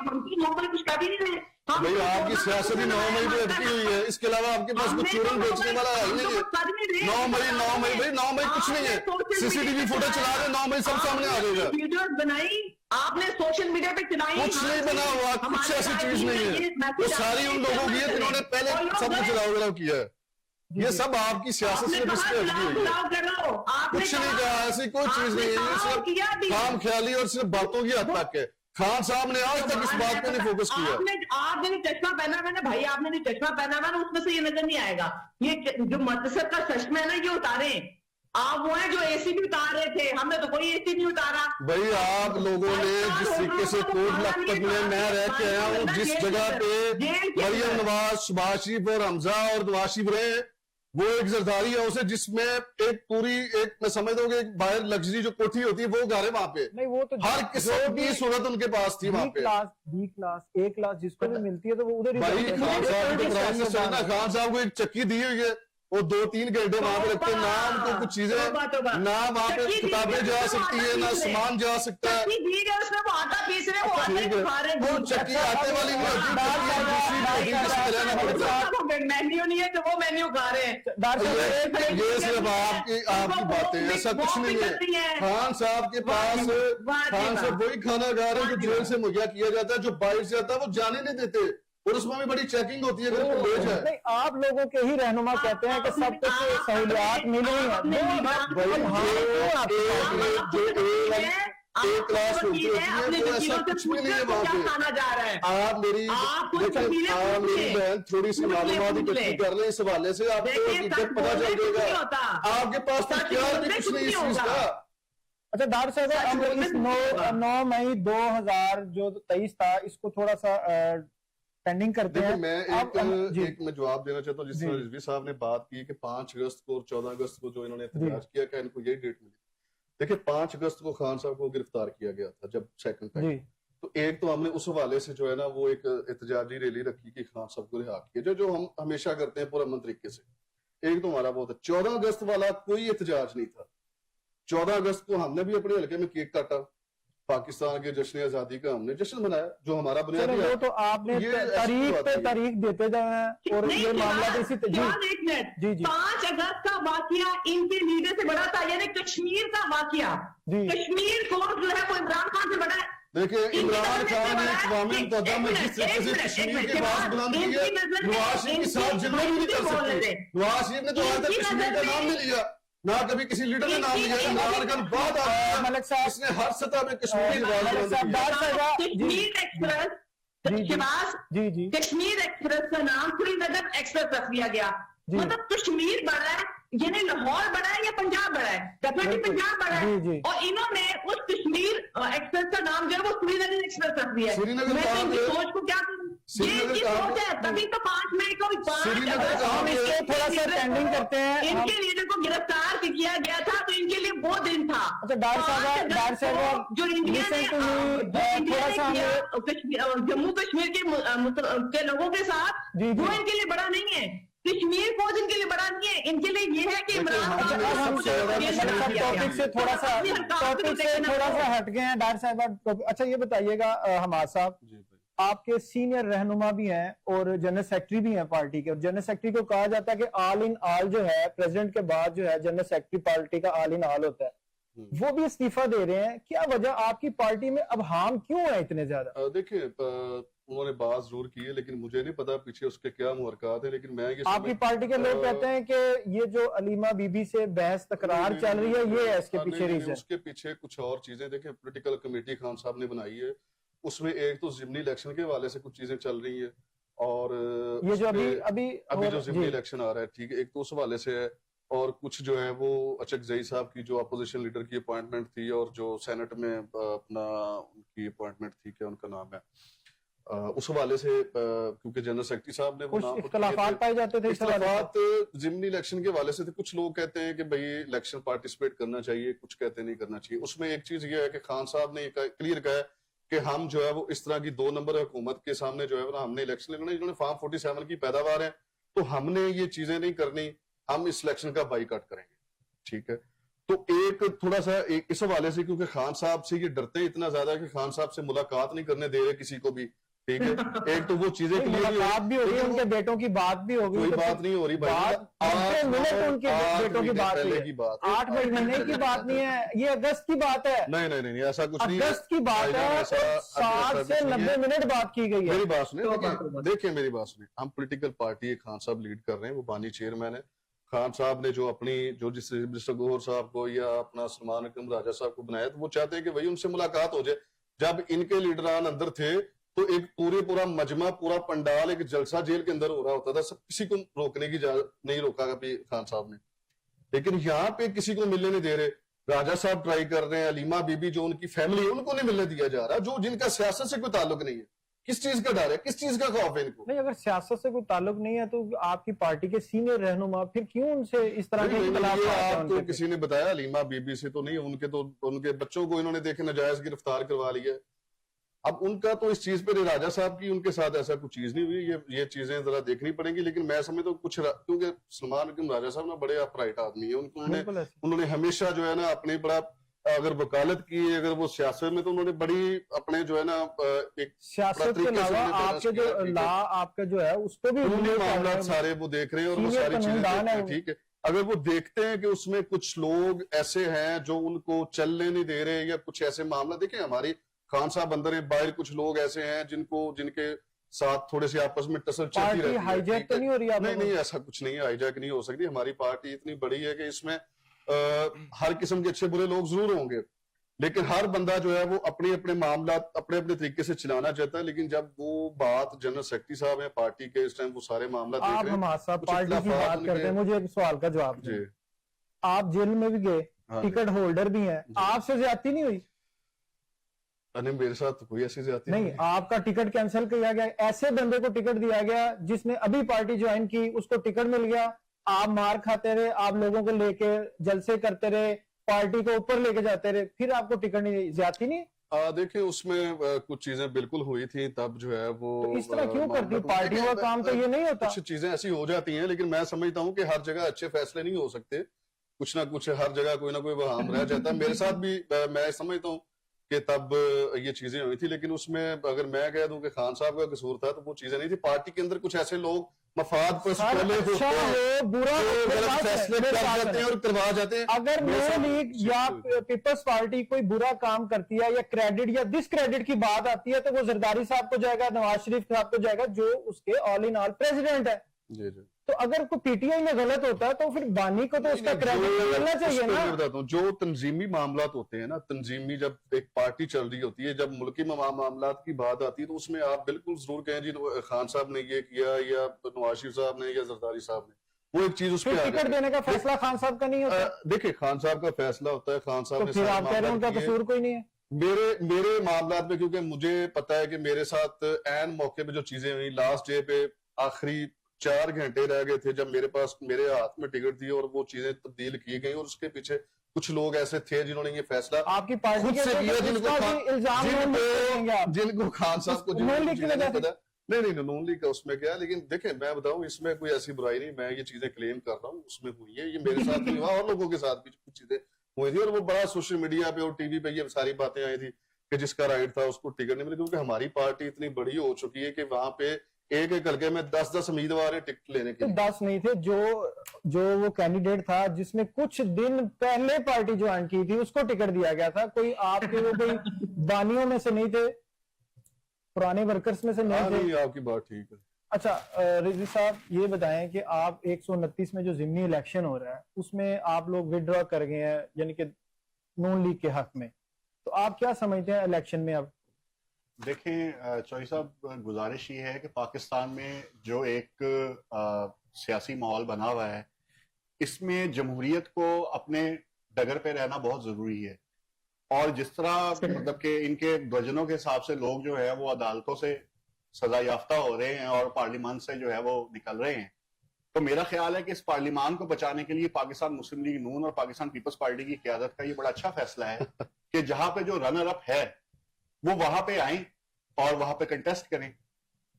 کچھ کر بھی نہیں رہے۔ بھئی آپ کی سیاست ہی 9 مئی پہ اٹکی ہوئی ہے، اس کے علاوہ آپ کے پاس کچھ چورن بیچنے والا ہے نہیں ہے۔ 9 مئی بھئی 9 مئی کچھ نہیں ہے، CCTV فوٹیج چلا رہے 9 مئی سب سامنے آ جائے گا۔ ویڈیوز بنائی آپ نے سوشل میڈیا پہ چلائی، کچھ نہیں بنا ہوا، کچھ ایسی چیز نہیں ہے، وہ ساری ان لوگوں کی ہے جنہوں نے پہلے سب کچھ چلاؤ گراؤ کیا ہے۔ یہ سب آپ کی سیاست سے رس پہ اٹکی ہوئی ہے، کچھ نہیں کہا، ایسی کوئی چیز نہیں ہے، یہ صرف خام خیالی اور صرف باتوں کی حد تک ہے۔ خان صاحب نے آج تک اس بات پہ نہیں فوکس کیا۔ آپ نے چشمہ پہنا ہوا نا بھائی، آپ نے جو چشمہ پہنا ہوا نا اس میں سے یہ نظر نہیں آئے گا، یہ جو مدثر کا چشمہ ہے نا یہ اتاریں آپ، وہ ہیں جو اے سی بھی اتار رہے تھے، ہم نے تو کوئی اے سی نہیں اتارا۔ بھائی آپ لوگوں نے جس طریقے سے کوٹ لکھپت میں میں رہ کے آیا ہوں، جس جگہ پہ مریم نواز، شہباز شریف اور حمزہ اور نواز شریف رہے، وہ ایک زرداری ہاؤس ہے جس میں ایک پوری میں سمجھتا ہوں کہ ایک باہر لگژری جو کوٹھی ہوتی ہے وہ گھر ہے وہاں پہ، ہر قسم کی صورت ان کے پاس تھی وہاں پہ۔ بی کلاس اے کلاس جس کو بھی ملتی ہے تو وہ ادھر ہی۔ بھائی خان صاحب کو پرائم منسٹر ہے نا، خان صاحب کو ایک چکی دی ہوئی ہے، وہ 2-3 گھنٹے وہاں پہ رکھتے ہیں، نہ ان کو کچھ چیزیں نہ وہاں پہ کتابیں جا سکتی ہیں نہ سامان جا سکتا ہے۔ وہ چکی آٹے والی نہیں ہوتی، مینیو نہیں ہے تو وہ مینیو کھا رہے ہیں۔ یہ صرف آپ کی باتیں، ایسا کچھ نہیں ہے۔ خان صاحب کے پاس خان صاحب وہی کھانا کھا رہے ہیں جو جیل سے مہیا کیا جاتا ہے، جو باہر سے آتا ہے وہ جانے نہیں دیتے، اور اس میں بھی بڑی چیکنگ ہوتی ہے اگر کوئی لے جائے۔ آپ لوگوں کے ہی رہنما کہتے ہیں کہ سب کچھ سہولیات ملی ہیں۔ ایک کلاس ہوتی ہے وہ ایسا کچھ بھی نہیں ہے وہاں پہ۔ آپ میری بہن تھوڑی سی معلومات اکٹھی کر لیں اس حوالے سے، آپ کو حقیقت پتہ چل جائے گا۔ آپ کے پاس اختیار بھی کچھ نہیں اس چیز کا۔ اچھا ڈاکٹر صاحب، ہم اس 9 مئی 2023 تھا، اس کو تھوڑا سا پینڈنگ کرتے ہیں۔ میں ایک میں جواب دینا چاہتا ہوں، جس طرح رضوی صاحب نے بات کی کہ 5 اگست کو اور 14 اگست کو جو انہوں نے احتجاج کیا کہ ان کو یہی ڈیٹ ملی۔ دیکھیں 5 اگست کو خان صاحب کو گرفتار کیا گیا تھا جب سیکنڈ ٹائم، تو ایک تو ہم نے اس حوالے سے جو ہے نا وہ ایک احتجاجی ریلی رکھی کہ خان صاحب کو رہا کیا، جو ہم ہمیشہ کرتے ہیں پرامن طریقے سے۔ ایک تو ہمارا وہ تھا 14 اگست والا کوئی احتجاج نہیں تھا۔ 14 اگست کو ہم نے بھی اپنے حلقے میں کیک کاٹا، پاکستان کے جشن آزادی کا ہم نے جشن منایا جو ہمارا بنیادی ہے۔ وہ تو آپ نے تاریخ پہ تاریخ دیتے جائیں اور یہ معاملہ اسی جی 5 اگست کا واقعہ ان کے لیڈر سے بڑا تھا، یعنی کشمیر کا واقعہ، کشمیر کو جو ہے وہ عمران خان سے بڑا ہے۔ دیکھیں عمران خان نے اقوام متحدہ میں جس طریقے سے کشمیر کے بعد بلند کی ہے، نواز شریف کے ساتھ جلوہ بھی نہیں کر سکتے۔ نواز شریف نے تو آج تک کشمیر کا نام نہیں لیا، نہ کبھی کسی لیڈر نے نام لیا۔ عمران خان بعد آیا، ملک صاحب اس نے ہر سطح پہ کشمیر کشمیر ایکسپریس کا نام سری نگر ایکسپریس رکھ دیا گیا۔ مطلب کشمیر بڑا ہے، یعنی لاہور بڑا ہے یا پنجاب بڑا ہے؟ ڈیفینیٹلی پنجاب بڑا ہے، اور انہوں نے اس کشمیر ایکسپریس کا نام جو ہے وہ سری نگر ایکسپریس رکھ دیا ہے۔ میں تو ان کی سوچ کو کیا کروں، یہ ان کی سوچ ہے، تبھی تو 5 مئی کو تھوڑا سا پینڈنگ کرتے ہیں۔ ان کے لیڈر کو گرفتار کیا گیا تھا تو ان کے لیے وہ دن تھا۔ اچھا ڈاکٹر صاحب جو جموں کشمیر کے لوگوں کے ساتھ وہ ان کے لیے بڑا نہیں ہے، کشمیر کو جن کے لیے بڑا نہیں ہے، ان کے لیے یہ ہے کہ عمران اچھا، خان اب ہم کو ٹاپک سے تھوڑا سا ہٹ گئے ہیں ڈار صاحب. اچھا یہ بتائیے گا حماد صاحب، جی بھائی. آپ کے سینئر رہنما بھی ہیں اور جنرل سیکرٹری بھی ہیں پارٹی کے، اور جنرل سیکرٹری کو کہا جاتا ہے کہ آل ان آل جو ہے پریزیڈنٹ کے بعد جو ہے جنرل سیکرٹری پارٹی کا آل ان آل ہوتا ہے، وہ بھی استعفیٰ دے رہے ہیں. کیا وجہ آپ کی پارٹی میں ابہام کیوں ہیں اتنے زیادہ؟ دیکھیں انہوں نے بات ضرور کی ہے لیکن مجھے نہیں پتا پیچھے اس کے کیا محرکات ہیں، لیکن میں یہ آپ کی پارٹی کے لوگ کہتے ہیں کہ یہ جو علیمہ بی بی سے بحث تکرار چل رہی ہے یہ ہے اس کے پیچھے ریزن. اس کے پیچھے کچھ اور چیزیں دیکھیں. پولیٹیکل کمیٹی خان صاحب نے بنائی ہے، اس میں ایک تو ضمنی الیکشن کے حوالے سے کچھ چیزیں چل رہی ہیں، اور یہ جو ابھی جو ضمنی الیکشن آ رہا ہے ٹھیک ہے، ایک تو اس حوالے سے ہے، اور کچھ جو ہے وہ اچک زئی صاحب کی جو اپوزیشن لیڈر کی اپوائنٹمنٹ تھی اور جو سینٹ میں اپنا ان کی اپوائنٹمنٹ تھی، کیا ان کا نام ہے، اس حوالے سے کیونکہ جنرل سیکرٹری صاحب نے وہ نام اختلافات پائے جاتے تھے. اختلافات ضمنی الیکشن کے حوالے سے تھے. کچھ لوگ کہتے ہیں کہ بھئی الیکشن پارٹیسپیٹ کرنا چاہیے، کچھ کہتے نہیں کرنا چاہیے. اس میں ایک چیز یہ ہے کہ خان صاحب نے کلیئر کہا ہے کہ ہم جو ہے وہ اس طرح کی 2 نمبر حکومت کے سامنے جو ہے ہم نے الیکشن لڑنا، جنہوں نے فارم 47 کی پیداوار ہے تو ہم نے یہ چیزیں نہیں کرنی، ہم اس الیکشن کا بائی کاٹ کریں گے. ٹھیک ہے، تو ایک تھوڑا سا اس حوالے سے کیونکہ خان صاحب سے یہ ڈرتے ہیں اتنا زیادہ کہ خان صاحب سے ملاقات نہیں کرنے دے رہے کسی کو بھی. ٹھیک ہے، ایک تو وہ چیزیں ملاقات بھی ہو رہی ہے، ان کے بیٹوں کی بات بھی ہوگی. کوئی بات نہیں ہو رہی بھائی، 8 منٹ ان کے بیٹوں کی بات ہے، 8 مہینے کی بات نہیں ہے، یہ اگست کی بات ہے. نہیں ایسا کچھ نہیں ہے، اگست کی بات ہے، 60 سے 90 منٹ بات کی گئی ہے. میری بات سنیں، دیکھیں میری بات سنیں. ہم پولیٹیکل پارٹی خان صاحب لیڈ کر رہے ہیں، وہ بانی چیئرمین ہے. خان صاحب نے جو اپنی جو جس مسٹر گوہر صاحب کو یا اپنا سلمان اکرم راجہ صاحب کو بنایا تو وہ چاہتے ہیں کہ وہی ان سے ملاقات ہو جائے. جب ان کے لیڈران اندر تھے تو ایک پورا مجمع، پورا پنڈال، ایک جلسہ جیل کے اندر ہو رہا ہوتا تھا، سب کسی کو روکنے کی اجازت نہیں روکا کبھی خان صاحب نے. لیکن یہاں پہ کسی کو ملنے نہیں دے رہے. راجہ صاحب ٹرائی کر رہے ہیں، علیمہ بی بی جو ان کی فیملی ہے ان کو نہیں ملنے دیا جا رہا، جو جن کا سیاست سے کوئی تعلق نہیں ہے. کس چیز کا ڈر ہے، کس چیز کا خوف ہے ان کو؟ نہیں، اگر سیاست سے کوئی تعلق نہیں ہے تو آپ کی پارٹی کے سینئر رہنما پھر کیوں ان سے اس طرح کے اختلاف؟ آپ کو کسی نے بتایا علیمہ بی بی سے تو نہیں، ان کے بچوں کو انہوں نے دیکھے ناجائز گرفتار کروا لیا. اب ان کا تو اس چیز پہ راجہ صاحب کی ان کے ساتھ ایسا کچھ چیز نہیں ہوئی. یہ چیزیں ذرا دیکھنی پڑیں گی. لیکن میں سمجھتا ہوں کچھ، کیونکہ سلمان اکرم راجہ صاحب نا بڑے اپرائٹ آدمی ہیں، انہوں نے ہمیشہ جو ہے نا اپنی بڑا اگر وکالت کی، اگر وہ سیاست میں تو انہوں نے بڑی اپنے جو ہے نا ایک سیاست کے علاوہ آپ کے جو لا آپ کا جو ہے اس کو بھی معاملات سارے وہ دیکھ رہے ہیں اور وہ ساری چیزیں. ٹھیک ہے، اگر وہ دیکھتے ہیں کہ اس میں کچھ لوگ ایسے ہیں جو ان کو چلنے نہیں دے رہے یا کچھ ایسے معاملہ، دیکھیں ہماری خان صاحب اندر ہیں، باہر کچھ لوگ ایسے ہیں جن کے ساتھ تھوڑے سے آپس میں ٹسل چلتی رہتی ہے. ہائی جیک تو نہیں ہو رہی؟ نہیں ایسا کچھ نہیں ہے، ہائی جیک نہیں ہو سکتی. ہماری پارٹی اتنی بڑی ہے کہ اس میں ہر قسم کے اچھے برے لوگ ضرور ہوں گے، لیکن ہر بندہ جو ہے وہ اپنے معاملات اپنے طریقے سے چلانا چاہتا ہے. لیکن جب وہ بات جنرل سیکرٹری صاحب ہیں پارٹی کے، اس ٹائم وہ سارے معاملات دیکھ رہے ہیں. آپ صاحب پارٹی کی بات کرتے ہیں، مجھے ایک سوال کا جواب دیں. آپ جیل میں بھی گئے، ٹکٹ ہولڈر بھی ہیں، آپ سے زیادتی نہیں ہوئی؟ میرے ساتھ کوئی ایسی زیادتی نہیں. آپ کا ٹکٹ کینسل کیا گیا، ایسے بندے کو ٹکٹ دیا گیا جس نے ابھی پارٹی جوائن کی، اس کو ٹکٹ مل گیا، آپ مار کھاتے رہے، آپ لوگوں کو لے کے جلسے کرتے رہے، پارٹی کو اوپر لے کے جاتے رہے، پھر آپ کو ٹکٹ نہیں، زیادتی نہیں؟ دیکھیں اس میں کچھ چیزیں بالکل ہوئی تھی، تب جو ہے وہ اس طرح کیوں کرتی پارٹیوں کا کام تو یہ نہیں ہوتا. کچھ چیزیں ایسی ہو جاتی ہیں، لیکن میں سمجھتا ہوں کہ ہر جگہ اچھے فیصلے نہیں ہو سکتے، کچھ نہ کچھ ہر جگہ کوئی نہ کوئی وہام رہ جاتا ہے. میرے ساتھ بھی میں سمجھتا ہوں کہ تب یہ چیزیں ہوئی تھی، لیکن اس میں اگر میں کہہ دوں کہ خان صاحب کا قصور تھا تو وہ چیزیں نہیں تھی. پارٹی کے اندر کچھ ایسے لوگ مفاد پر فیصلے کر جاتے ہیں اور کروا جاتے ہیں. اگر نون لیگ یا پیپلز پارٹی کوئی برا کام کرتی ہے یا کریڈٹ یا ڈس کریڈٹ کی بات آتی ہے تو وہ زرداری صاحب کو جائے گا، نواز شریف صاحب کو جائے گا جو اس کے آل ان آل پریزیڈنٹ ہے. جی جی. تو اگر کوئی پی ٹی آئی میں غلط ہوتا ہے تو پھر بانی کو تو اس کا کریڈٹ ملنا چاہیے نا. میں بتاتا ہوں جو تنظیمی معاملات ہوتے ہیں نا، تنظیمی جب ایک پارٹی چل رہی ہوتی ہے، جب ملکی معاملات کی بات آتی ہے تو اس میں آپ بالکل ضرور کہیں جی خان صاحب نے یہ کیا یا نواز شریف صاحب نے یا زرداری صاحب نے، وہ ایک چیز اس پہ ٹکٹ دینے کا فیصلہ خان صاحب کا نہیں ہوتا. دیکھیں خان صاحب کا فیصلہ ہوتا ہے، خان صاحب نے پھر آپ کہہ رہے ہیں ان کا قصور کوئی نہیں ہے. میرے معاملات میں، کیونکہ مجھے پتا ہے کہ میرے ساتھ عین موقع پہ جو چیزیں ہوئی، لاسٹ ڈے پہ آخری 4 گھنٹے رہ گئے تھے جب میرے ہاتھ میں ٹکٹ تھی اور وہ چیزیں تبدیل کی گئی، اور اس کے پیچھے کچھ لوگ ایسے تھے جنہوں نے یہ فیصلہ آپ کی پارٹی جن کو خان صاحب کو نہیں نون لیگ کا اس میں کیا ہے، لیکن دیکھیں میں بتاؤں اس میں کوئی ایسی برائی نہیں، میں یہ چیزیں کلیم کر رہا ہوں اس میں ہوئی ہے، یہ میرے ساتھ بھی ہوا اور لوگوں کے ساتھ بھی کچھ چیزیں ہوئی تھی، اور وہ بڑا سوشل میڈیا پہ اور ٹی وی پہ یہ ساری باتیں آئی تھی کہ جس کا رائٹ تھا اس کو ٹکٹ نہیں ملی، کیونکہ ہماری پارٹی اتنی بڑی ہو چکی ہے کہ وہاں پہ ایک ایک حلقے میں 10 امیدوار ہیں ٹکٹ لینے کے لیے۔ 10 نہیں تھے، جو وہ کینڈیڈیٹ تھا جس نے کچھ دن پہلے پارٹی جوائن کی تھی اس کو ٹکٹ دیا گیا تھا، کوئی آپ کے وہ کوئی بانیوں میں سے نہیں تھے، پرانے ورکرز میں سے نہیں تھے۔ آپ کی بات ٹھیک ہے۔ اچھا رضوی صاحب یہ بتائیں کہ آپ 129 میں جو ضمنی الیکشن ہو رہا ہے اس میں آپ لوگ وڈرا کر گئے ہیں یعنی کہ نون لیگ کے حق میں، تو آپ کیا سمجھتے ہیں الیکشن میں اب؟ دیکھیں چوہدری صاحب، گزارش یہ ہے کہ پاکستان میں جو ایک سیاسی ماحول بنا ہوا ہے اس میں جمہوریت کو اپنے ڈگر پہ رہنا بہت ضروری ہے، اور جس طرح مطلب کہ ان کے درجنوں کے حساب سے لوگ جو ہے وہ عدالتوں سے سزا یافتہ ہو رہے ہیں اور پارلیمان سے جو ہے وہ نکل رہے ہیں، تو میرا خیال ہے کہ اس پارلیمان کو بچانے کے لیے پاکستان مسلم لیگ نون اور پاکستان پیپلز پارٹی کی قیادت کا یہ بڑا اچھا فیصلہ ہے کہ جہاں پہ جو رنر اپ ہے وہ وہاں پہ آئیں اور وہاں پہ کنٹیسٹ کریں۔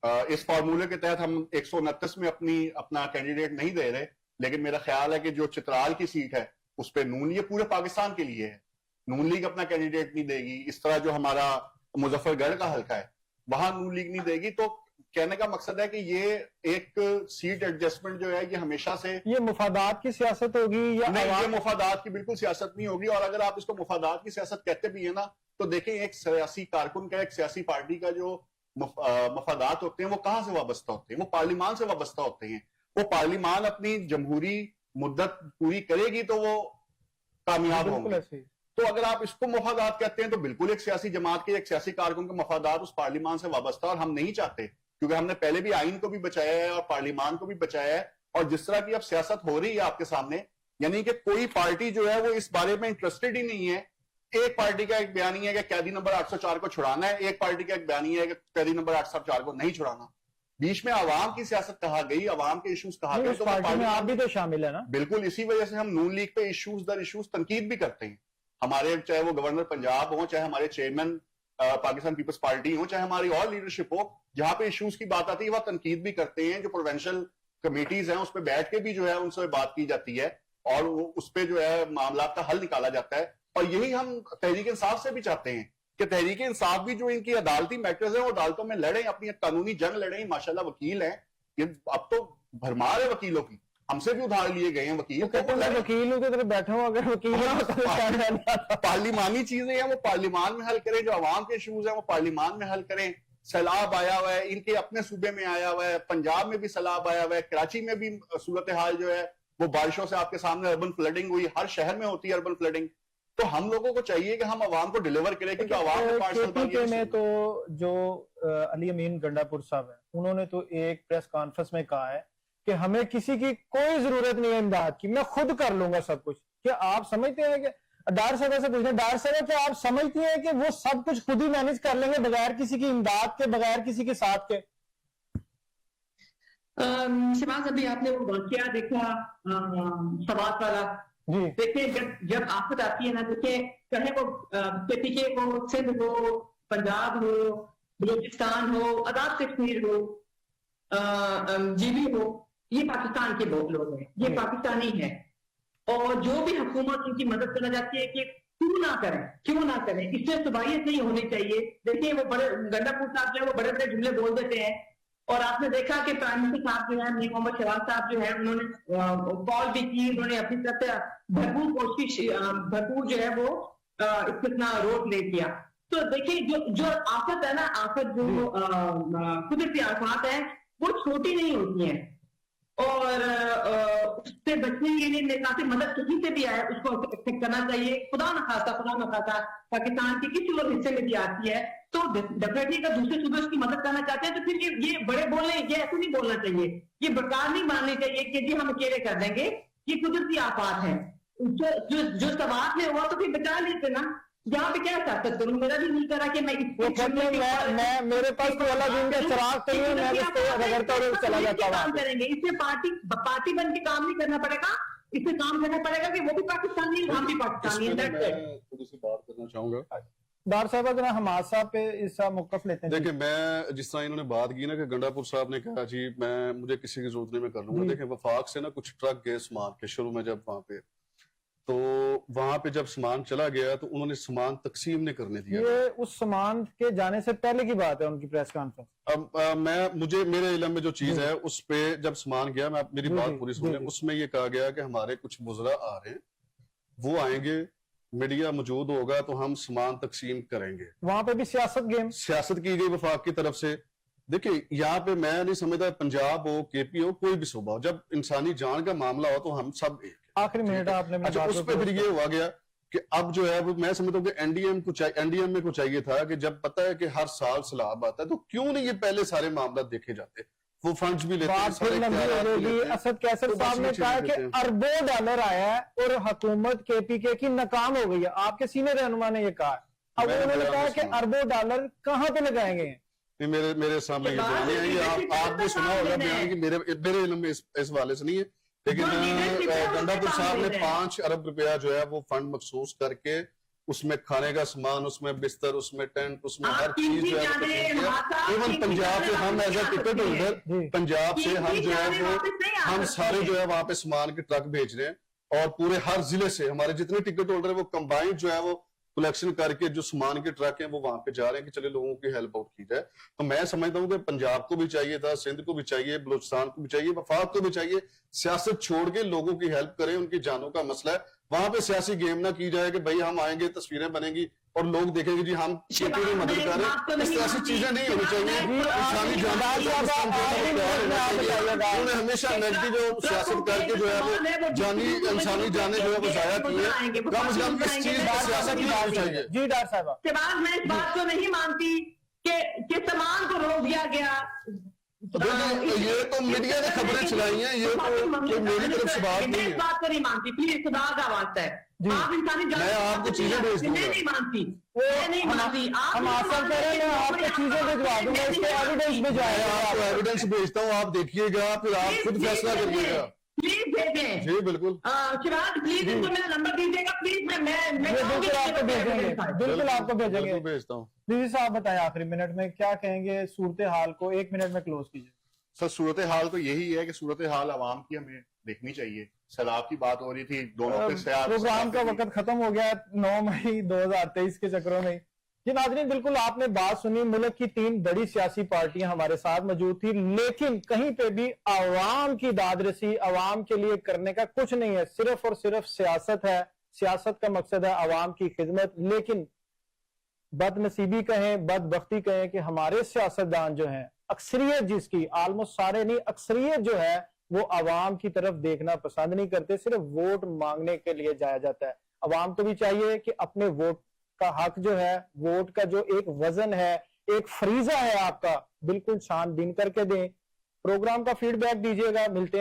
اس فارمولے کے تحت ہم 129 میں اپنا کینڈیڈیٹ نہیں دے رہے، لیکن میرا خیال ہے کہ جو چترال کی سیٹ ہے اس پہ نون لیگ پورے پاکستان کے لیے ہے، نون لیگ اپنا کینڈیڈیٹ نہیں دے گی، اس طرح جو ہمارا مظفر گڑھ کا حلقہ ہے وہاں نون لیگ نہیں دے گی، تو کہنے کا مقصد ہے کہ یہ ایک سیٹ ایڈجسٹمنٹ جو ہے یہ ہمیشہ سے یہ مفادات کی سیاست ہوگی یا نہیں، یہ مفادات کی بالکل سیاست نہیں ہوگی، اور اگر آپ اس کو مفادات کی سیاست کہتے بھی ہیں نا تو دیکھیں ایک سیاسی کارکن کا، ایک سیاسی پارٹی کا جو مفادات ہوتے ہیں وہ کہاں سے وابستہ ہوتے ہیں؟ وہ پارلیمان سے وابستہ ہوتے ہیں، وہ پارلیمان اپنی جمہوری مدت پوری کرے گی تو وہ کامیاب ہوں گے، تو اگر آپ اس کو مفادات کہتے ہیں تو بالکل ایک سیاسی جماعت کے، ایک سیاسی کارکن کے مفادات اس پارلیمان سے وابستہ، اور ہم نہیں چاہتے، کیونکہ ہم نے پہلے بھی آئین کو بھی بچایا ہے اور پارلیمان کو بھی بچایا ہے، اور جس طرح کی اب سیاست ہو رہی ہے آپ کے سامنے، یعنی کہ کوئی پارٹی جو ہے وہ اس بارے میں انٹرسٹڈ ہی نہیں ہے۔ ایک پارٹی کا ایک بیانی ہے کہ قیدی نمبر 804 کو چھڑانا ہے، ایک پارٹی کا ایک بیانی ہے کہ قیدی نمبر 804 کو نہیں چھڑانا، بیچ میں عوام کی سیاست کہا گئی، عوام کے ایشوز کہا گئے، تو پارٹی میں آپ بھی تو شامل ہے نا؟ بالکل، اسی وجہ سے ہم نون لیگ پہ ایشوز در ایشوز تنقید بھی کرتے ہیں، ہمارے چاہے وہ گورنر پنجاب ہوں، چاہے ہمارے چیئرمین پاکستان پیپلز پارٹی ہوں، چاہے ہماری اور لیڈرشپ ہو، جہاں پہ ایشوز کی بات آتی ہے وہاں تنقید بھی کرتے ہیں، جو پروونشل کمیٹیز ہیں اس پہ بیٹھ کے بھی جو ہے ان سے بات کی جاتی ہے اور اس پہ جو ہے معاملات کا حل نکالا جاتا ہے، اور یہی ہم تحریک انصاف سے بھی چاہتے ہیں کہ تحریک انصاف بھی جو ان کی عدالتی میٹرز ہیں وہ عدالتوں میں لڑیں، اپنی قانونی جنگ لڑیں، ماشاءاللہ وکیل ہیں، یہ اب تو بھرمار ہے وکیلوں کی، ہم سے بھی ادھار لیے گئے ہیں وکیل، وکیل ہوں تو بیٹھا ہوں، اگر وکیل پارلیمانی چیزیں ہیں وہ پارلیمان میں حل کریں، جو عوام کے ایشوز ہیں وہ پارلیمان میں حل کریں۔ سیلاب آیا ہوا ہے، ان کے اپنے صوبے میں آیا ہوا ہے، پنجاب میں بھی سیلاب آیا ہوا ہے، کراچی میں بھی صورتحال جو ہے وہ بارشوں سے آپ کے سامنے اربن فلڈنگ ہوئی، ہر شہر میں ہوتی ہے اربن فلڈنگ، تو ہم لوگوں کو چاہیے کہ ہم عوام کو ڈیلیور کریں، کیونکہ عوام میں تو جو علی امین گنڈا پور صاحب ہیں انہوں نے تو ایک پریس کانفرنس میں کہا ہے کہ ہمیں کسی کی کوئی ضرورت نہیں ہے امداد کی، میں خود کر لوں گا سب کچھ۔ کیا آپ سمجھتے ہیں کہ ڈار صاحب سے پوچھیں، ڈار صاحب کیا آپ سمجھتی ہیں کہ وہ سب کچھ خود ہی مینج کر لیں گے بغیر کسی کی امداد کے، بغیر کسی کے ساتھ کے؟ شہباز ابھی آپ نے وہ واقعہ دیکھا سوات والا، دیکھیں جب آفت آتی ہے نا، دیکھیں چاہے وہ پی کے ہو، سندھ ہو، پنجاب ہو، بلوچستان ہو، آزاد کشمیر ہو، جی بی ہو، یہ پاکستان کے لوگ ہیں، یہ پاکستانی ہیں، اور جو بھی حکومت ان کی مدد کرنا چاہتی ہے کہ کیوں نہ کریں، اس سے صبائیت نہیں ہونی چاہیے۔ دیکھیں وہ بڑے گنڈا پور صاحب جو ہے وہ بڑے بڑے جملے بول دیتے ہیں، اور آپ نے دیکھا کہ پرائم منسٹر صاحب جو ہے میر محمد شہباز صاحب جو ہے انہوں نے کال بھی کی، انہوں نے اپنی طرف سے بھرپور کوشش، بھرپور جو ہے وہ اتنا روک لے کیا۔ تو دیکھیں جو آفت ہے نا، آفت جو قدرتی آفات ہیں وہ چھوٹی نہیں ہوتی ہیں، اور اس سے بچنے کے لیے کافی مدد کسی سے بھی آئے اس کو ایکسپٹ کرنا چاہیے، خدا نخواستہ پاکستان کے کسی اور حصے میں بھی آتی ہے تو ڈیفینیٹلی اگر دوسرے صوبے اس کی مدد کرنا چاہتے ہیں تو پھر یہ بڑے بولنے، یہ ایسے نہیں بولنا چاہیے، یہ برکار نہیں ماننی چاہیے کہ جی ہم اکیلے کر دیں گے، یہ قدرتی آفات ہیں، جو سوات میں ہوا تو پھر بچا لیتے نا، یہاں پہ کیا سیاست کروں، میرا بھی نہیں کرا کہ میں میرے پاس تو والا دن کا چراغ تو نہیں، میں اس کو رگڑتا ہوا چلا جاتا ہوں۔ کام کریں گے، اس سے پارٹی بن کے کام نہیں کرنا پڑے گا، اس سے کام کرنا پڑے گا کہ وہ بھی پاکستانی، ہم بھی پاکستانی ہیں۔ میں تھوڑی سی بات کرنا چاہوں گا، ڈار صاحب ذرا حماد صاحب پہ اس کا موقف لیتے ہیں. دیکھیں میں جس طرح انہوں نے بات کی نا کہ گنڈا پور صاحب نے کہا جی مجھے کسی کی ضرورت نہیں میں کر لوں گا. دیکھیں وفاق سے نا کچھ ٹرک گئے سامان کے شروع میں، جب وہاں پہ جب سامان چلا گیا تو انہوں نے سامان تقسیم نہیں کرنے دیا. یہ اس سامان کے جانے سے پہلے کی بات ہے ان کی پریس کانفرنس. اب میرے علم میں جو چیز ہے اس پہ جب سامان گیا، میں میری بات پوری سن لیں، اس میں یہ کہا گیا کہ ہمارے کچھ وزراء آ رہے ہیں، وہ آئیں گے، میڈیا موجود ہوگا تو ہم سامان تقسیم کریں گے. وہاں پہ بھی سیاست کی گئی وفاق کی طرف سے. دیکھیں یہاں پہ میں نہیں سمجھتا پنجاب ہو، کے پی ہو، کوئی بھی صوبہ ہو، جب انسانی جان کا معاملہ ہو تو ہم سب ایک. آخری منٹ آپ نے اچھا اس پہ پھر یہ ہوا گیا کہ اب جو ہے وہ میں سمجھتا ہوں کہ این ڈی ایم میں کو چاہیے تھا کہ جب پتا ہے کہ ہر سال سیلاب آتا ہے تو کیوں نہیں یہ پہلے سارے معاملات دیکھے جاتے، وہ فنڈز بھی لیتے ہیں. اسد کیسر صاحب نے کہا کہ اربوں ڈالر آیا ہے اور حکومت کے پی کے کی ناکام ہو گئی ہے. آپ کے سینئر رہنما نے یہ کہا. اب انہوں نے کہا کہ اربوں ڈالر کہاں پہ لگائیں گے. میرے سامنے یہ بیان ہے، یہ آپ نے سنا ہوگا بیان کہ میرے علم میں اس حوالے سے نہیں ہے، لیکن گنڈا پور صاحب نے 5 ارب روپیہ جو ہے وہ فنڈ مخصوص کر کے اس میں کھانے کا سامان، اس میں بستر، اس میں ٹینٹ، اس میں ہر چیز جو ہے ایون پنجاب سے ہم as a ticket holder Punjab سے ہم جو ہے وہ ہم سارے جو ہے وہاں پہ سامان کے ٹرک بھیج رہے ہیں اور پورے ہر ضلع سے ہمارے جتنے ٹکٹ ہولڈر ہیں وہ کمبائنڈ جو ہے وہ کلیکشن کر کے جو سامان کے ٹرک ہیں وہ وہاں پہ جا رہے ہیں کہ چلے لوگوں کی ہیلپ آؤٹ کی جائے. تو میں سمجھتا ہوں کہ پنجاب کو بھی چاہیے تھا، سندھ کو بھی چاہیے، بلوچستان کو بھی چاہیے، وفاق کو بھی چاہیے سیاست چھوڑ کے لوگوں کی ہیلپ کریں. ان کی جانوں کا مسئلہ ہے، وہاں پہ سیاسی گیم نہ کی جائے کہ بھائی ہم آئیں گے، تصویریں بنیں گی اور لوگ دیکھیں گے جی ہم کھیتی میں مدد کر رہے ہیں. اس طرح ایسی چیزیں نہیں ہونی چاہیے. انسانی انہوں نے ہمیشہ نیگیٹو جو سیاست کر کے جو ہے وہ انسانی جانیں جو ہے وہ ضائع کی ہے. کم از کم اس چیز کی سیاست کی بات چاہیے. جی ڈاکٹر صاحب میں اس بات کو نہیں مانتی کہ سامان کو روک دیا گیا. یہ تو میڈیا نے خبریں چلائی ہیں، یہ تو میری طرف سے بات نہیں ہے. اس بات کو نہیں مانتی، پلیز خدا کا واسطہ ہے. آپ انسانی جان میں آپ کو چیزیں بھیج دوں گا. نہیں مانتی، میں نہیں مانتی. ہم آسان کہہ رہے ہیں، میں آپ کو چیزیں بھجوا دوں گا، اس کے ایویڈنس میں جائے میں آپ کو ایویڈنس بھیجتا ہوں، آپ دیکھیے گا پھر آپ خود فیصلہ کریے گا. پلیز بھیجیں. جی بالکل شراج پلیز ان کو میرا نمبر دیجیے گا پلیز. میں بالکل آپ کو بھیجیں گے، بالکل آپ کو بھیجیں گے. بھیجتا ہوں. دیجیے صاحب بتائیں آخری منٹ میں کیا کہیں گے صورتحال کو 1 منٹ میں کلوز کیجیے. سر صورتحال تو یہی ہے کہ صورتحال عوام کی ہمیں دیکھنی چاہیے. سیلاب کی بات ہو رہی تھی، دونوں پہ پروگرام کا وقت ختم ہو گیا 9 مئی 2023 کے چکروں میں. جی ناظرین بالکل آپ نے بات سنی. ملک کی 3 بڑی سیاسی پارٹیاں ہمارے ساتھ موجود تھی، لیکن کہیں پہ بھی عوام کی داد رسی، عوام کے لیے کرنے کا کچھ نہیں ہے، صرف اور صرف سیاست ہے. سیاست کا مقصد ہے عوام کی خدمت. لیکن بد نصیبی کہیں، بدبختی کہیں کہ ہمارے سیاستدان جو ہیں، اکثریت جس کی آلموسٹ سارے نہیں، اکثریت جو ہے وہ عوام کی طرف دیکھنا پسند نہیں کرتے، صرف ووٹ مانگنے کے لیے جایا جاتا ہے. عوام کو بھی چاہیے کہ اپنے ووٹ کا حق جو ہے، ووٹ کا جو ایک وزن ہے، ایک فریضہ ہے آپ کا، بالکل چھان بین کر کے دیں. پروگرام کا فیڈ بیک دیجیے گا. ملتے ہیں